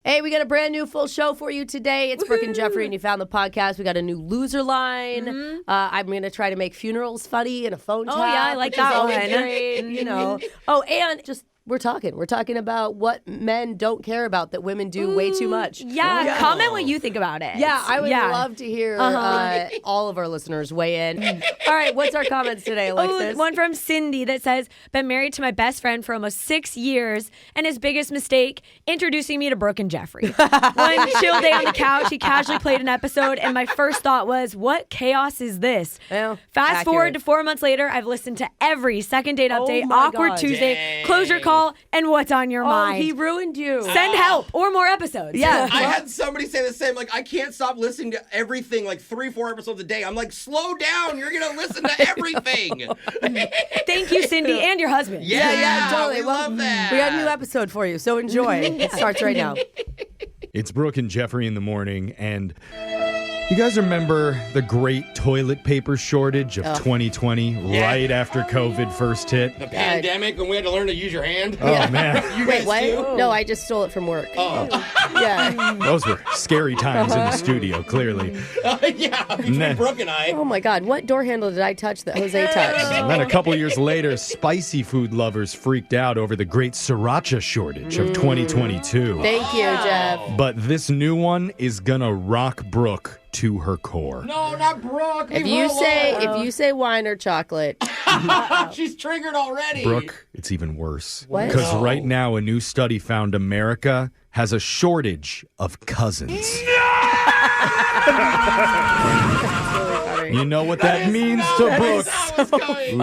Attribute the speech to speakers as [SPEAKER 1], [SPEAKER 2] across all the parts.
[SPEAKER 1] Hey, we got a brand new full show for you today. It's Brooke and Jeffrey, and you found the podcast. We got a new loser line. Mm-hmm. I'm going to try to make funerals funny in a phone tap.
[SPEAKER 2] Oh, yeah, I like that one.
[SPEAKER 1] Great, you know. Oh, and just... We're talking about what men don't care about that women do way too much.
[SPEAKER 2] Yeah, comment what you think about it.
[SPEAKER 1] Yeah, I would love to hear all of our listeners weigh in. All right, what's our comments today, Alexis?
[SPEAKER 2] One from Cindy that says, been married to my best friend for almost 6 years, and his biggest mistake, introducing me to Brooke and Jeffrey. One chill day on the couch, he casually played an episode, and my first thought was, what chaos is this?
[SPEAKER 1] Well,
[SPEAKER 2] Fast forward to 4 months later, I've listened to every second date update, Awkward Tuesday, Closure Call, and What's on Your Mind.
[SPEAKER 1] He ruined you.
[SPEAKER 2] Send help or more episodes.
[SPEAKER 1] Yeah.
[SPEAKER 3] I had somebody say the same. Like, I can't stop listening to everything, like 3-4 episodes a day. I'm like, slow down. You're going to listen to everything.
[SPEAKER 2] Thank you, Cindy, and your husband.
[SPEAKER 1] Yeah, totally.
[SPEAKER 3] We love that.
[SPEAKER 1] We got a new episode for you, so enjoy. It starts right now.
[SPEAKER 4] It's Brooke and Jeffrey in the morning, and you guys remember the great toilet paper shortage of 2020, right after COVID first hit?
[SPEAKER 3] The pandemic when we had to learn to use your hand?
[SPEAKER 4] Oh, man.
[SPEAKER 3] You
[SPEAKER 1] Wait,
[SPEAKER 3] guys
[SPEAKER 1] what?
[SPEAKER 3] too?
[SPEAKER 1] No, I just stole it from work.
[SPEAKER 3] Oh.
[SPEAKER 1] Yeah.
[SPEAKER 4] Those were scary times in the studio, clearly.
[SPEAKER 3] Yeah, between Brooke and I.
[SPEAKER 1] Oh, my God. What door handle did I touch that Jose touched?
[SPEAKER 4] And then a couple years later, spicy food lovers freaked out over the great sriracha shortage of 2022.
[SPEAKER 1] Thank you, Jeff.
[SPEAKER 4] But this new one is gonna rock Brooke to her core.
[SPEAKER 3] No, not Brooke.
[SPEAKER 1] If you say wine or chocolate,
[SPEAKER 3] She's triggered already.
[SPEAKER 4] Brooke, it's even worse.
[SPEAKER 1] What?
[SPEAKER 4] Because right now, a new study found America has a shortage of cousins. You know what that means to Brooke?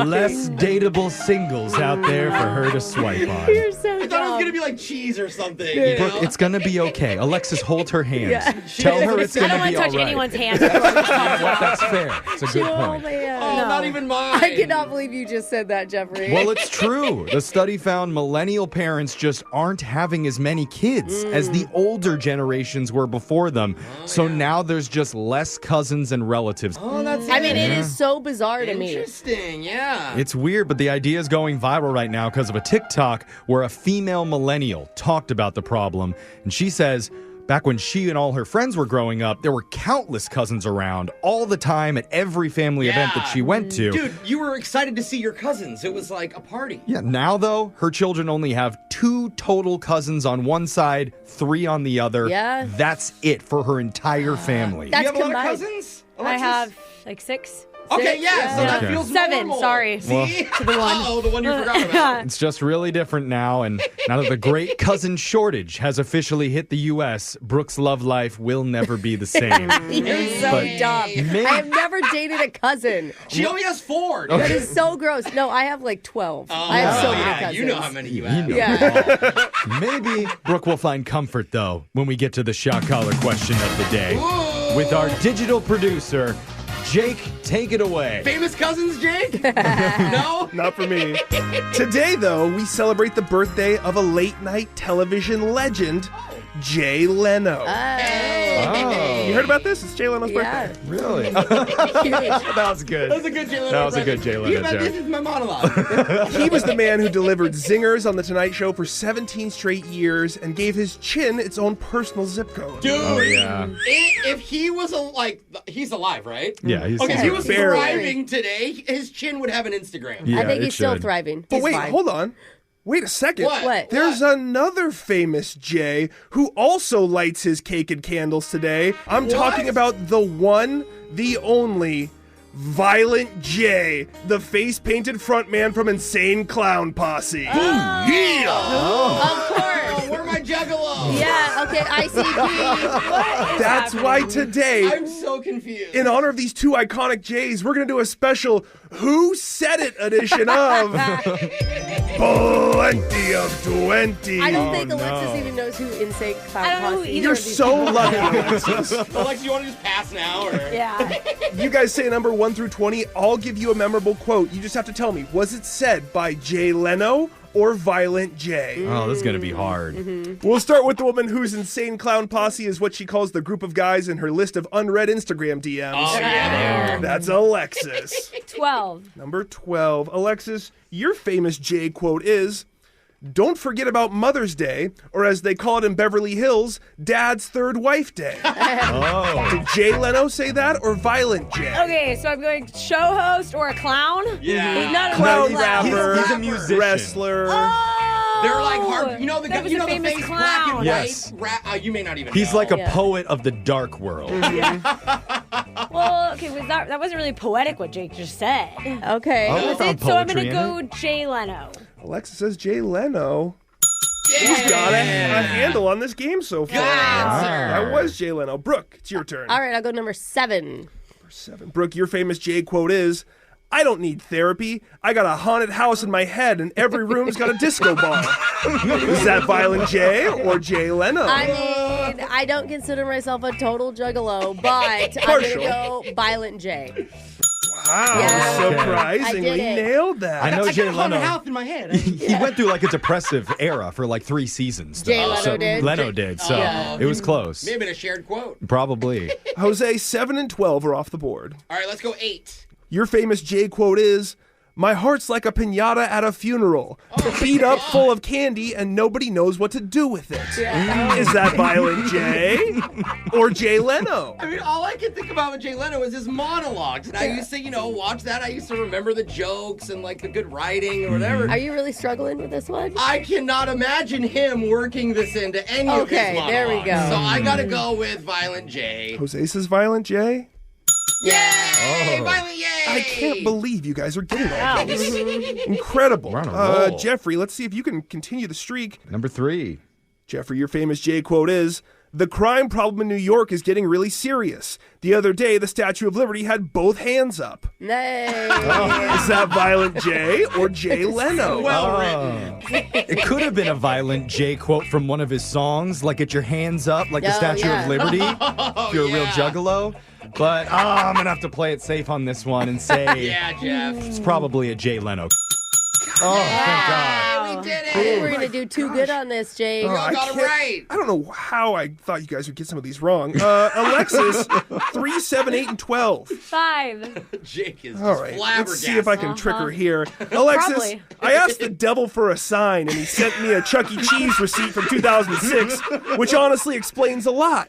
[SPEAKER 4] Less dateable singles out there for her to swipe on.
[SPEAKER 1] you're so
[SPEAKER 3] I thought it was
[SPEAKER 1] dumb.
[SPEAKER 3] going to be like cheese or something. You
[SPEAKER 4] Brooke,
[SPEAKER 3] know?
[SPEAKER 4] it's going to be okay. Alexis, hold her hands.
[SPEAKER 1] Yeah.
[SPEAKER 4] Tell her it's
[SPEAKER 2] I
[SPEAKER 4] going
[SPEAKER 2] don't
[SPEAKER 4] to
[SPEAKER 2] want
[SPEAKER 4] be
[SPEAKER 2] to
[SPEAKER 4] all
[SPEAKER 2] touch
[SPEAKER 4] right.
[SPEAKER 2] anyone's hands.
[SPEAKER 4] That's fair. It's a good
[SPEAKER 1] Oh,
[SPEAKER 4] point.
[SPEAKER 1] man.
[SPEAKER 3] Oh,
[SPEAKER 1] No.
[SPEAKER 3] not even mine.
[SPEAKER 1] I cannot believe you just said that, Jeffrey.
[SPEAKER 4] Well, it's true. The study found millennial parents just aren't having as many kids as the older generations were before them. So now there's just less cousins and relatives.
[SPEAKER 3] Oh, that's
[SPEAKER 1] I mean, it is so bizarre to me.
[SPEAKER 3] interesting. Yeah.
[SPEAKER 4] It's weird, but the idea is going viral right now because of a TikTok where a female millennial talked about the problem. And she says, back when she and all her friends were growing up, there were countless cousins around all the time at every family event that she went to.
[SPEAKER 3] Dude, you were excited to see your cousins. It was like a party.
[SPEAKER 4] Yeah, now though, her children only have 2 total cousins on one side, 3 on the other.
[SPEAKER 1] Yeah.
[SPEAKER 4] That's it for her entire family.
[SPEAKER 3] Do you
[SPEAKER 1] That's
[SPEAKER 3] have a lot of
[SPEAKER 1] combined.
[SPEAKER 3] cousons?
[SPEAKER 2] I
[SPEAKER 3] Alexis?
[SPEAKER 2] have like 6.
[SPEAKER 3] Okay, yeah, so that
[SPEAKER 4] Okay.
[SPEAKER 3] feels
[SPEAKER 2] 7,
[SPEAKER 3] normal.
[SPEAKER 2] sorry.
[SPEAKER 3] See?
[SPEAKER 4] Well-
[SPEAKER 3] To the one. Oh, the one you forgot about.
[SPEAKER 4] It's just really different now, and now that the great cousin shortage has officially hit the U.S., Brooke's love life will never be the same.
[SPEAKER 1] You're so
[SPEAKER 4] But
[SPEAKER 1] dumb.
[SPEAKER 4] maybe-
[SPEAKER 1] I have never dated a cousin.
[SPEAKER 3] She only has 4.
[SPEAKER 1] That is so gross. No, I have like 12. I have so many cousins.
[SPEAKER 3] You know how many you have.
[SPEAKER 4] know.
[SPEAKER 1] Yeah.
[SPEAKER 4] Maybe Brooke will find comfort, though, when we get to the shot collar question of the day. With our digital producer, Jake, take it away.
[SPEAKER 3] Famous cousins, Jake? No?
[SPEAKER 5] Not for me. Today, though, we celebrate the birthday of a late-night television legend, Jay Leno.
[SPEAKER 4] Oh,
[SPEAKER 5] You heard about this? It's Jay Leno's
[SPEAKER 1] Yeah.
[SPEAKER 5] birthday.
[SPEAKER 4] really? That was good.
[SPEAKER 3] That was a good Jay Leno.
[SPEAKER 4] That was a good Jay Leno
[SPEAKER 3] This
[SPEAKER 4] joke.
[SPEAKER 3] is my monologue.
[SPEAKER 5] He was the man who delivered zingers on The Tonight Show for 17 straight years and gave his chin its own personal zip code.
[SPEAKER 3] Dude,
[SPEAKER 4] Oh, yeah.
[SPEAKER 3] if he was, he's alive, right?
[SPEAKER 4] Yeah, he's
[SPEAKER 3] Okay, if he was
[SPEAKER 5] Barely.
[SPEAKER 3] thriving today, his chin would have an Instagram.
[SPEAKER 4] Yeah,
[SPEAKER 1] I think
[SPEAKER 4] it
[SPEAKER 1] he's still
[SPEAKER 4] should.
[SPEAKER 1] thriving.
[SPEAKER 5] But
[SPEAKER 1] He's
[SPEAKER 5] wait,
[SPEAKER 1] fine.
[SPEAKER 5] hold on. Wait a second.
[SPEAKER 3] What?
[SPEAKER 5] There's another famous Jay who also lights his cake and candles today. I'm talking about the one, the only, Violent J, the face-painted frontman from Insane Clown Posse.
[SPEAKER 1] Of course.
[SPEAKER 3] Oh, where my Juggalo?
[SPEAKER 1] Yeah, okay, ICP.
[SPEAKER 5] That's why today,
[SPEAKER 3] I'm so confused.
[SPEAKER 5] in honor of these 2 iconic Jays, we're going to do a special Who Said It edition of Plenty of 20.
[SPEAKER 1] I don't think
[SPEAKER 4] Oh,
[SPEAKER 1] Alexis
[SPEAKER 4] no.
[SPEAKER 1] even knows who Insane Clown
[SPEAKER 2] I don't know who
[SPEAKER 1] Posse
[SPEAKER 2] either
[SPEAKER 1] is.
[SPEAKER 5] You're
[SPEAKER 2] of these
[SPEAKER 5] so lucky, Alexis.
[SPEAKER 3] Alexa, you want to just pass now? Or?
[SPEAKER 2] Yeah.
[SPEAKER 5] You guys say a number 1 through 20. I'll give you a memorable quote. You just have to tell me, was it said by Jay Leno or Violent J?
[SPEAKER 4] Oh, this is going to be hard.
[SPEAKER 5] We'll start with the woman whose Insane Clown Posse is what she calls the group of guys in her list of unread Instagram DMs.
[SPEAKER 3] Oh, yeah.
[SPEAKER 5] That's Alexis.
[SPEAKER 2] 12.
[SPEAKER 5] Number 12. Alexis, your famous Jay quote is, don't forget about Mother's Day, or as they call it in Beverly Hills, Dad's Third Wife Day.
[SPEAKER 4] Oh.
[SPEAKER 5] Did Jay Leno say that, or Violent Jay?
[SPEAKER 2] Okay, so I'm going show host or a clown?
[SPEAKER 3] Yeah.
[SPEAKER 1] He's not a
[SPEAKER 5] Clown
[SPEAKER 1] clown.
[SPEAKER 5] rapper,
[SPEAKER 4] He's a musician.
[SPEAKER 5] wrestler.
[SPEAKER 3] They're like hard. You know the
[SPEAKER 2] That
[SPEAKER 3] guy.
[SPEAKER 2] was
[SPEAKER 3] You
[SPEAKER 2] a
[SPEAKER 3] know the
[SPEAKER 2] famous
[SPEAKER 3] face
[SPEAKER 2] clown.
[SPEAKER 3] black and white.
[SPEAKER 4] Yes.
[SPEAKER 3] You may not even.
[SPEAKER 4] He's
[SPEAKER 3] know.
[SPEAKER 4] like a
[SPEAKER 1] Yeah.
[SPEAKER 4] poet of the dark world.
[SPEAKER 2] Well, okay, that wasn't really poetic what Jake just said.
[SPEAKER 1] Okay.
[SPEAKER 4] Oh,
[SPEAKER 2] Was
[SPEAKER 4] found
[SPEAKER 2] it? So I'm
[SPEAKER 4] poetry
[SPEAKER 2] gonna
[SPEAKER 4] in
[SPEAKER 2] go Jay Leno.
[SPEAKER 5] Alexa says Jay Leno.
[SPEAKER 3] Yeah.
[SPEAKER 5] He's got a handle on this game so far.
[SPEAKER 3] Good answer.
[SPEAKER 5] That was Jay Leno. Brooke, it's your turn.
[SPEAKER 1] All right, I'll go number 7.
[SPEAKER 5] 7. Brooke, your famous Jay quote is, I don't need therapy. I got a haunted house in my head and every room's got a disco ball. Is that Violent Jay or Jay Leno?
[SPEAKER 1] I mean, I don't consider myself a total juggalo, but I'm
[SPEAKER 5] Partial.
[SPEAKER 1] going to go Violent J.
[SPEAKER 5] Wow,
[SPEAKER 1] Yeah.
[SPEAKER 5] surprisingly
[SPEAKER 1] I did it.
[SPEAKER 5] nailed that.
[SPEAKER 4] I know
[SPEAKER 3] I
[SPEAKER 4] Jay
[SPEAKER 3] got a haunted
[SPEAKER 4] Leno.
[SPEAKER 3] house in my head.
[SPEAKER 4] He went through like a depressive era for like 3 seasons.
[SPEAKER 1] Jay
[SPEAKER 4] though.
[SPEAKER 1] Leno
[SPEAKER 4] So
[SPEAKER 1] did?
[SPEAKER 4] Leno did, so
[SPEAKER 1] Yeah.
[SPEAKER 4] it was close.
[SPEAKER 3] Maybe a shared quote.
[SPEAKER 4] Probably.
[SPEAKER 5] Jose, 7 and 12 are off the board.
[SPEAKER 3] All right, let's go 8.
[SPEAKER 5] Your famous Jay quote is, my heart's like a piñata at a funeral, beat up full of candy and nobody knows what to do with it. Is that Violent Jay or Jay Leno?
[SPEAKER 3] I mean, all I can think about with Jay Leno is his monologues. And I used to, watch that. I used to remember the jokes and like the good writing or whatever.
[SPEAKER 1] Are you really struggling with this one?
[SPEAKER 3] I cannot imagine him working this into any of his
[SPEAKER 1] Okay,
[SPEAKER 3] monologues.
[SPEAKER 1] there we go.
[SPEAKER 3] So I gotta go with Violent Jay.
[SPEAKER 5] Jose says Violent Jay?
[SPEAKER 3] Yay!
[SPEAKER 4] Oh.
[SPEAKER 3] Violent Yay!
[SPEAKER 5] I can't believe you guys are getting all these. Incredible.
[SPEAKER 4] We're on a roll.
[SPEAKER 5] Jeffrey, let's see if you can continue the streak.
[SPEAKER 4] Number 3.
[SPEAKER 5] Jeffrey, your famous Jay quote is, the crime problem in New York is getting really serious. The other day, the Statue of Liberty had both hands up.
[SPEAKER 1] Nay.
[SPEAKER 5] Is that Violent Jay or Jay Leno?
[SPEAKER 3] Well written.
[SPEAKER 4] It could have been a Violent J quote from one of his songs, like "Get your hands up," like the
[SPEAKER 1] Oh,
[SPEAKER 4] Statue
[SPEAKER 1] yeah.
[SPEAKER 4] of Liberty. If you're a real juggalo. But I'm gonna have to play it safe on this one and say
[SPEAKER 3] Yeah, Jeff.
[SPEAKER 4] it's probably a Jay Leno. Oh, thank God.
[SPEAKER 3] We did
[SPEAKER 1] I think
[SPEAKER 3] it.
[SPEAKER 1] we're going to do too good on this, Jay.
[SPEAKER 3] We all
[SPEAKER 5] I
[SPEAKER 3] got it
[SPEAKER 5] can't-
[SPEAKER 3] right.
[SPEAKER 5] I don't know how I thought you guys would get some of these wrong. Alexis, 3, 7, 8, and 12.
[SPEAKER 2] 5.
[SPEAKER 3] Jake is
[SPEAKER 5] All
[SPEAKER 3] just
[SPEAKER 5] right,
[SPEAKER 3] flabbergasted.
[SPEAKER 5] let's see if I can trick her here. Alexis,
[SPEAKER 2] Probably.
[SPEAKER 5] I asked the devil for a sign, and he sent me a Chuck E. Cheese receipt from 2006, which honestly explains a lot.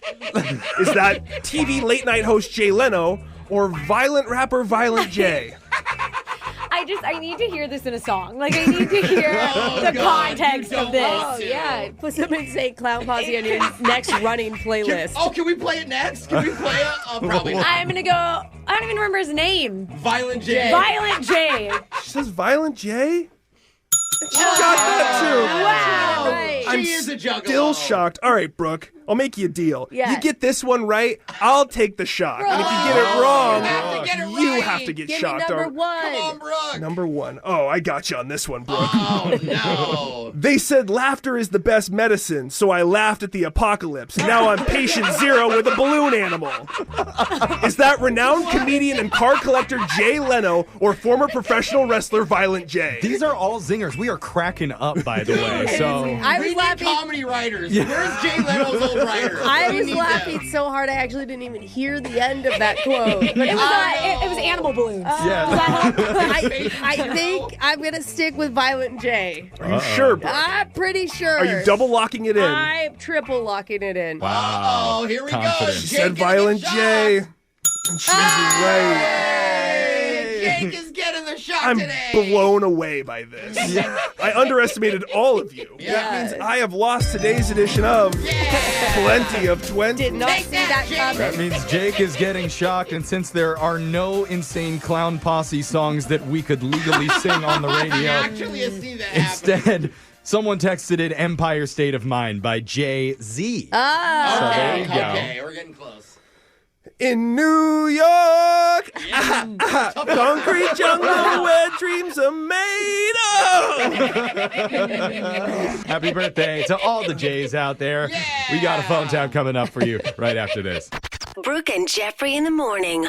[SPEAKER 5] Is that TV late night host Jay Leno or violent rapper Violent Jay?
[SPEAKER 2] I need to hear this in a song. Like, I need to hear the
[SPEAKER 3] God,
[SPEAKER 2] context
[SPEAKER 3] you
[SPEAKER 2] of
[SPEAKER 3] don't
[SPEAKER 2] this.
[SPEAKER 3] want
[SPEAKER 1] Oh,
[SPEAKER 3] to.
[SPEAKER 1] yeah. Put some Insane Clown Posse on your next running playlist.
[SPEAKER 3] Can we play it next? Can we play it? Probably not.
[SPEAKER 2] I'm gonna go. I don't even remember his name.
[SPEAKER 3] Violent Jay.
[SPEAKER 2] Violent Jay.
[SPEAKER 5] She says Violent Jay? She got that
[SPEAKER 2] Wow.
[SPEAKER 1] Right.
[SPEAKER 5] I'm
[SPEAKER 3] She is a juggalo.
[SPEAKER 5] Still shocked. All right, Brooke, I'll make you a deal.
[SPEAKER 1] Yeah.
[SPEAKER 5] You get this one right, I'll take the shock. And if you get it wrong,
[SPEAKER 3] You have to get it
[SPEAKER 5] you
[SPEAKER 3] right.
[SPEAKER 5] have to get
[SPEAKER 1] Give me
[SPEAKER 5] shocked.
[SPEAKER 1] number
[SPEAKER 5] All right.
[SPEAKER 1] 1.
[SPEAKER 3] Come on, Brooke.
[SPEAKER 5] Number 1. Oh, I got you on this one, Brooke.
[SPEAKER 3] Oh, no.
[SPEAKER 5] They said laughter is the best medicine, so I laughed at the apocalypse. Now I'm patient 0 with a balloon animal. Is that renowned comedian and card collector Jay Leno or former professional wrestler Violent Jay?
[SPEAKER 4] These are all zingers. We are cracking up, by the way. So
[SPEAKER 1] I
[SPEAKER 3] We
[SPEAKER 1] was
[SPEAKER 3] need
[SPEAKER 1] laughing.
[SPEAKER 3] comedy writers. Where's Jay Leno's old writer?
[SPEAKER 1] I
[SPEAKER 3] We
[SPEAKER 1] was
[SPEAKER 3] need
[SPEAKER 1] laughing
[SPEAKER 3] them.
[SPEAKER 1] so hard I actually didn't even hear the end of that quote. But
[SPEAKER 2] It was it was animal balloons.
[SPEAKER 4] yeah.
[SPEAKER 1] I think I'm gonna stick with Violent J.
[SPEAKER 5] Are you sure, Brooke?
[SPEAKER 1] I'm pretty sure.
[SPEAKER 5] Are you double locking it in?
[SPEAKER 1] I'm triple locking it in.
[SPEAKER 4] Wow.
[SPEAKER 3] Oh, here we
[SPEAKER 4] Confidence.
[SPEAKER 3] go.
[SPEAKER 5] She
[SPEAKER 3] Jake
[SPEAKER 5] said
[SPEAKER 3] is
[SPEAKER 5] Violent
[SPEAKER 3] getting
[SPEAKER 5] Jay.
[SPEAKER 3] shot.
[SPEAKER 5] And she's right.
[SPEAKER 3] Hey, Jake is getting the shot
[SPEAKER 5] I'm
[SPEAKER 3] today.
[SPEAKER 5] blown away by this. I underestimated all of you.
[SPEAKER 3] Yeah.
[SPEAKER 5] That means I have lost today's edition of Plenty of 20.
[SPEAKER 1] Did not
[SPEAKER 3] Take
[SPEAKER 1] see
[SPEAKER 3] that,
[SPEAKER 1] that
[SPEAKER 3] Jake.
[SPEAKER 1] coming.
[SPEAKER 4] That means Jake is getting shocked, and since there are no Insane Clown Posse songs that we could legally sing on the radio,
[SPEAKER 3] Actually, I see that happen.
[SPEAKER 4] instead, someone texted in Empire State of Mind by Jay-Z.
[SPEAKER 1] Ah.
[SPEAKER 4] So there you go.
[SPEAKER 3] Okay, we're getting close.
[SPEAKER 5] In New York,
[SPEAKER 3] Yeah.
[SPEAKER 5] concrete jungle where dreams are made of.
[SPEAKER 4] Happy birthday to all the Jays out there. We got a phone tap coming up for you right after this.
[SPEAKER 6] Brooke and Jeffrey in the morning.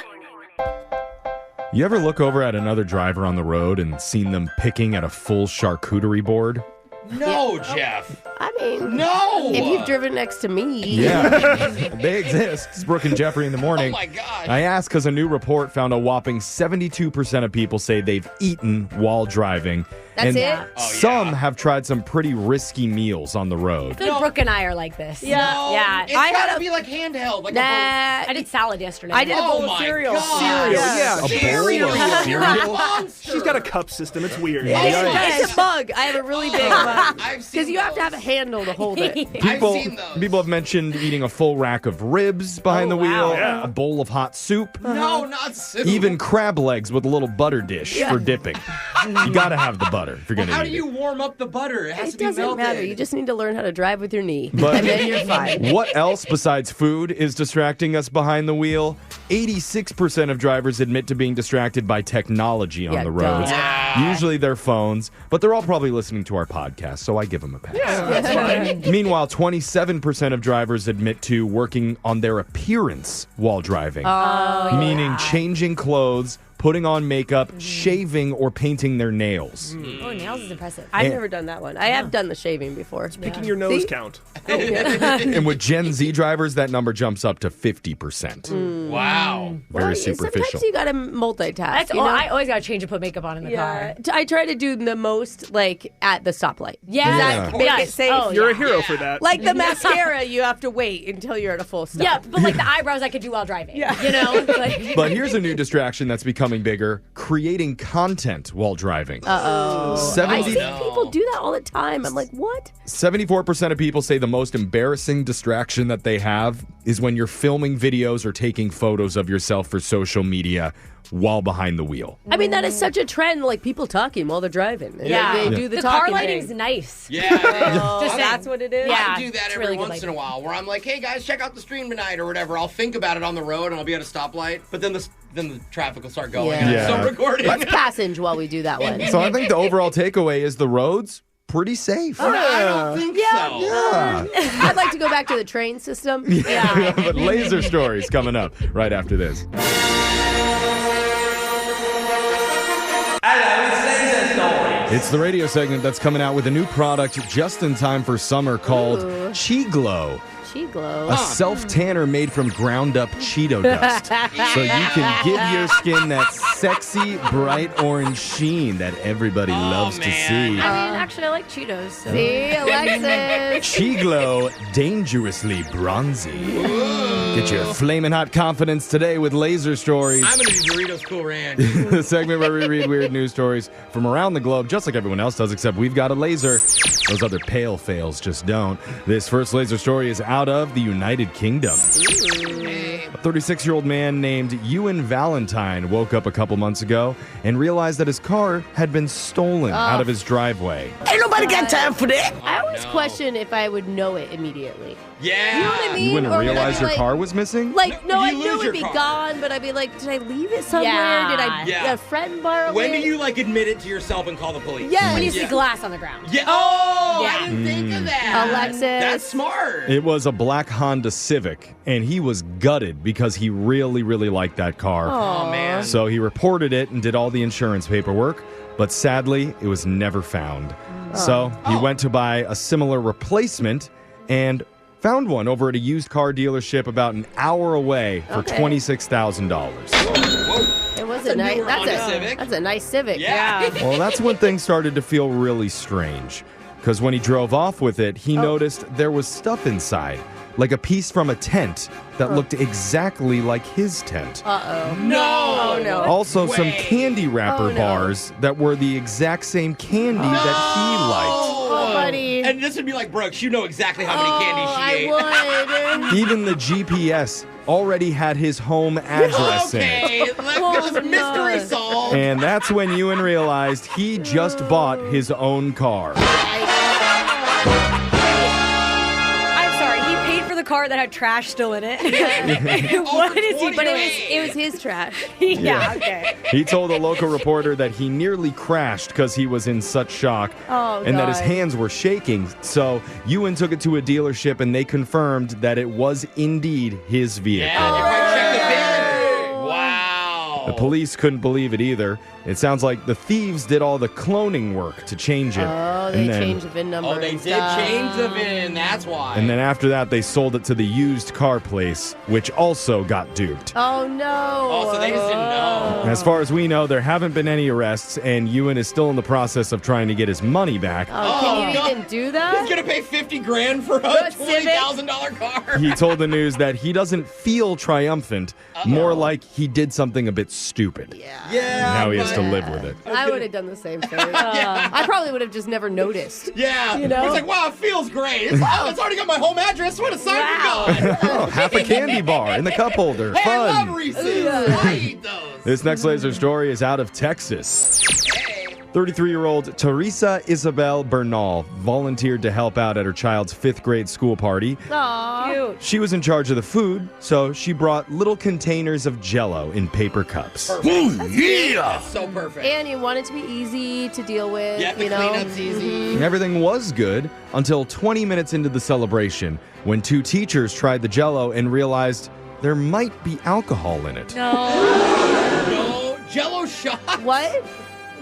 [SPEAKER 4] You ever look over at another driver on the road and seen them picking at a full charcuterie board?
[SPEAKER 3] No, Jeff.
[SPEAKER 1] I mean,
[SPEAKER 3] No!
[SPEAKER 1] if you've driven next to me.
[SPEAKER 4] Yeah, they exist. It's Brooke and Jeffrey in the morning.
[SPEAKER 3] Oh my gosh.
[SPEAKER 4] I asked because a new report found a whopping 72% of people say they've eaten while driving.
[SPEAKER 1] That's
[SPEAKER 4] and
[SPEAKER 1] it?
[SPEAKER 4] Some have tried some pretty risky meals on the road.
[SPEAKER 2] I feel like Brooke and I are like this.
[SPEAKER 3] No,
[SPEAKER 2] Yeah.
[SPEAKER 3] It's
[SPEAKER 1] I
[SPEAKER 3] gotta
[SPEAKER 1] had
[SPEAKER 3] be like handheld. Like
[SPEAKER 1] Nah,
[SPEAKER 2] I did salad yesterday.
[SPEAKER 1] I did a
[SPEAKER 3] Oh
[SPEAKER 1] bowl of
[SPEAKER 3] my
[SPEAKER 1] cereal.
[SPEAKER 3] God.
[SPEAKER 5] Cereal, yeah.
[SPEAKER 4] A bowl
[SPEAKER 3] Cereal.
[SPEAKER 4] of cereal?
[SPEAKER 3] Monster.
[SPEAKER 5] She's got a cup system. It's weird.
[SPEAKER 1] It's a mug. I have a really big mug.
[SPEAKER 3] I've seen
[SPEAKER 1] Because you have to have a
[SPEAKER 3] those.
[SPEAKER 1] handle to hold it.
[SPEAKER 4] People,
[SPEAKER 3] I've seen those.
[SPEAKER 4] people have mentioned eating a full rack of ribs behind the wheel,
[SPEAKER 2] wow.
[SPEAKER 5] Yeah.
[SPEAKER 4] a bowl of hot soup,
[SPEAKER 3] No, not soup.
[SPEAKER 4] even crab legs with a little butter dish for dipping. You gotta have the butter if you're gonna
[SPEAKER 3] How
[SPEAKER 4] eat
[SPEAKER 3] do you
[SPEAKER 4] it.
[SPEAKER 3] warm up the butter? It has
[SPEAKER 1] It
[SPEAKER 3] to be
[SPEAKER 1] doesn't
[SPEAKER 3] melted.
[SPEAKER 1] matter. You just need to learn how to drive with your knee.
[SPEAKER 4] But-
[SPEAKER 1] and then you're fine.
[SPEAKER 4] What else besides food is distracting us behind the wheel? 86% of drivers admit to being distracted by technology on
[SPEAKER 1] Yeah,
[SPEAKER 4] the roads.
[SPEAKER 3] duh.
[SPEAKER 4] Usually their phones, but they're all probably listening to our podcast, so I give them a pass.
[SPEAKER 5] That's fine.
[SPEAKER 4] Meanwhile, 27% of drivers admit to working on their appearance while driving, meaning changing clothes, putting on makeup, shaving, or painting their nails.
[SPEAKER 2] Oh, nails is impressive.
[SPEAKER 1] I've never done that one. I have done the shaving before.
[SPEAKER 5] Picking your nose
[SPEAKER 1] See?
[SPEAKER 5] count.
[SPEAKER 4] And with Gen Z drivers, that number jumps up to 50%.
[SPEAKER 3] Wow.
[SPEAKER 4] Very
[SPEAKER 1] Well,
[SPEAKER 4] superficial.
[SPEAKER 1] Sometimes you got to multitask.
[SPEAKER 2] That's
[SPEAKER 1] you
[SPEAKER 2] all.
[SPEAKER 1] know?
[SPEAKER 2] I always got to change and put makeup on in the car.
[SPEAKER 1] I try to do the most like at the stoplight.
[SPEAKER 2] Yeah.
[SPEAKER 1] Does that make it
[SPEAKER 2] Yes.
[SPEAKER 1] safe?
[SPEAKER 2] Oh,
[SPEAKER 5] You're
[SPEAKER 2] yeah.
[SPEAKER 5] a hero for that.
[SPEAKER 1] Like the mascara, you have to wait until you're at a full stop.
[SPEAKER 2] Yeah, but like the eyebrows I could do while driving.
[SPEAKER 1] Yeah.
[SPEAKER 2] You know? Like,
[SPEAKER 4] But here's a new distraction that's becoming bigger: creating content while driving.
[SPEAKER 1] I
[SPEAKER 4] 70
[SPEAKER 1] see people do that all the time. I'm like, what?
[SPEAKER 4] 74% of people say the most embarrassing distraction that they have is when you're filming videos or taking photos of yourself for social media while behind the wheel.
[SPEAKER 1] I mean, that is such a trend. Like people talking while they're driving. And
[SPEAKER 2] yeah.
[SPEAKER 1] they do the
[SPEAKER 2] car
[SPEAKER 1] talking
[SPEAKER 2] lighting's
[SPEAKER 1] thing.
[SPEAKER 2] nice.
[SPEAKER 3] Yeah.
[SPEAKER 2] Just
[SPEAKER 1] that's
[SPEAKER 2] saying.
[SPEAKER 1] what it is.
[SPEAKER 2] Yeah.
[SPEAKER 3] I do that
[SPEAKER 2] it's
[SPEAKER 3] every
[SPEAKER 2] really good
[SPEAKER 3] once in a
[SPEAKER 2] lighting.
[SPEAKER 3] while where I'm like, hey guys, check out the stream tonight or whatever. I'll think about it on the road and I'll be at a stoplight. But then the traffic will start going and I'm
[SPEAKER 4] Yeah.
[SPEAKER 3] still recording.
[SPEAKER 1] Let's passage while we do that one.
[SPEAKER 4] So I think the overall takeaway is the roads pretty safe.
[SPEAKER 3] I don't think so.
[SPEAKER 4] Yeah.
[SPEAKER 1] I'd like to go back to the train system.
[SPEAKER 2] Yeah.
[SPEAKER 4] But laser stories coming up right after this. It's the radio segment that's coming out with a new product just in time for summer called Chi Glow.
[SPEAKER 1] She glows.
[SPEAKER 4] A self-tanner made from ground-up Cheeto dust. So you can give your skin that sexy, bright orange sheen that everybody loves to
[SPEAKER 3] man.
[SPEAKER 4] see.
[SPEAKER 2] I mean, actually, I like Cheetos. So.
[SPEAKER 1] See, Alexis.
[SPEAKER 4] Chi Glow, dangerously bronzy. Get your flaming hot confidence today with laser stories.
[SPEAKER 3] I'm going to do Doritos Cool Ranch.
[SPEAKER 4] The segment where we read weird news stories from around the globe, just like everyone else does, except we've got a laser. Those other pale fails just don't. This first laser story is out of the United Kingdom. A 36-year-old man named Ewan Valentine woke up a couple months ago and realized that his car had been stolen out of his driveway.
[SPEAKER 1] Ain't nobody got time for that. I always question if I would know it immediately.
[SPEAKER 3] Yeah.
[SPEAKER 1] You know what I mean?
[SPEAKER 4] You wouldn't
[SPEAKER 1] Or would I
[SPEAKER 4] realize
[SPEAKER 1] be
[SPEAKER 4] your
[SPEAKER 1] like-
[SPEAKER 4] car was missing?
[SPEAKER 1] Like, no,
[SPEAKER 3] You
[SPEAKER 1] I knew
[SPEAKER 3] lose
[SPEAKER 1] it
[SPEAKER 3] your
[SPEAKER 1] would be
[SPEAKER 3] car.
[SPEAKER 1] gone, but I'd be like, did I leave it somewhere?
[SPEAKER 2] Yeah.
[SPEAKER 1] Did I
[SPEAKER 3] Yeah.
[SPEAKER 1] a friend borrow
[SPEAKER 3] When
[SPEAKER 1] it?
[SPEAKER 3] do you like admit it to yourself and call the police?
[SPEAKER 1] Yes.
[SPEAKER 2] When you see
[SPEAKER 3] Yeah.
[SPEAKER 2] glass on the ground.
[SPEAKER 3] Yeah. Oh,
[SPEAKER 2] Yeah.
[SPEAKER 3] I didn't think of that.
[SPEAKER 1] Alexis.
[SPEAKER 3] That's smart.
[SPEAKER 4] It was a black Honda Civic, and he was gutted because he really, really liked that car.
[SPEAKER 3] Oh, man.
[SPEAKER 4] So he reported it and did all the insurance paperwork, but sadly, it was never found. So he went to buy a similar replacement and found one over at a used car dealership about an hour away for
[SPEAKER 1] Okay.
[SPEAKER 4] $26,000.
[SPEAKER 1] It was
[SPEAKER 3] That's
[SPEAKER 1] a
[SPEAKER 3] a
[SPEAKER 1] nice.
[SPEAKER 3] newer
[SPEAKER 1] That's
[SPEAKER 3] Honda
[SPEAKER 1] a
[SPEAKER 3] Civic.
[SPEAKER 1] That's a nice Civic.
[SPEAKER 3] Yeah.
[SPEAKER 4] Well, that's when things started to feel really strange. Because when he drove off with it, he noticed there was stuff inside, like a piece from a tent that looked exactly like his tent.
[SPEAKER 3] No.
[SPEAKER 1] Oh no.
[SPEAKER 4] Also, some
[SPEAKER 3] way.
[SPEAKER 4] candy wrapper
[SPEAKER 1] Oh, no.
[SPEAKER 4] bars that were the exact same candy that he liked.
[SPEAKER 1] Oh, buddy.
[SPEAKER 3] And this would be like Brooke. You know exactly how many candies she ate.
[SPEAKER 1] I would.
[SPEAKER 4] Even the GPS already had his home address in it.
[SPEAKER 3] Okay, let's
[SPEAKER 1] Oh,
[SPEAKER 3] mystery
[SPEAKER 1] no.
[SPEAKER 3] solved.
[SPEAKER 4] And that's when Ewan realized he just bought his own car.
[SPEAKER 2] I'm sorry, he paid for the car that had trash still in it. What is he
[SPEAKER 1] But
[SPEAKER 2] doing?
[SPEAKER 1] it was his trash.
[SPEAKER 2] Yeah, okay.
[SPEAKER 4] He told a local reporter that he nearly crashed because he was in such shock
[SPEAKER 1] Oh,
[SPEAKER 4] and that his
[SPEAKER 1] God.
[SPEAKER 4] hands were shaking. So Ewan took it to a dealership and they confirmed that it was indeed his vehicle.
[SPEAKER 3] Yeah, they probably checked the VIN. Wow.
[SPEAKER 4] The police couldn't believe it either. It sounds like the thieves did all the cloning work to change it.
[SPEAKER 1] Oh, they changed the VIN number.
[SPEAKER 3] Oh, they did change the VIN. That's why.
[SPEAKER 4] And then after that, they sold it to the used car place, which also got duped.
[SPEAKER 1] Oh, no.
[SPEAKER 3] Oh, so they just didn't know.
[SPEAKER 4] As far as we know, there haven't been any arrests, and Ewan is still in the process of trying to get his money back.
[SPEAKER 1] Oh, can you even do that?
[SPEAKER 3] He's going to pay $50,000 for a $20,000 car.
[SPEAKER 4] He told the news that he doesn't feel triumphant, more like he did something a bit stupid.
[SPEAKER 3] Yeah.
[SPEAKER 4] Now he has to live with it.
[SPEAKER 1] I would have done the same thing. I probably would have just never noticed.
[SPEAKER 3] Yeah.
[SPEAKER 1] You know?
[SPEAKER 3] He's like, wow, it feels great. It's already got my home address. What a sign for God.
[SPEAKER 4] Oh, half a candy bar in the cup holder.
[SPEAKER 3] Hey, I love
[SPEAKER 4] Fun.
[SPEAKER 3] Reese's. I eat those.
[SPEAKER 4] This next laser story is out of Texas. 33-year-old Teresa Isabel Bernal volunteered to help out at her child's 5th grade school party.
[SPEAKER 1] Aw.
[SPEAKER 2] Cute.
[SPEAKER 4] She was in charge of the food, so she brought little containers of Jell-O in paper cups.
[SPEAKER 3] That's so perfect.
[SPEAKER 1] And you want it to be easy to deal with.
[SPEAKER 3] Yeah, the
[SPEAKER 1] you know?
[SPEAKER 3] cleanup's easy.
[SPEAKER 4] And everything was good until 20 minutes into the celebration when 2 teachers tried the Jell-O and realized there might be alcohol in it.
[SPEAKER 3] No, Jell-O shot.
[SPEAKER 1] What?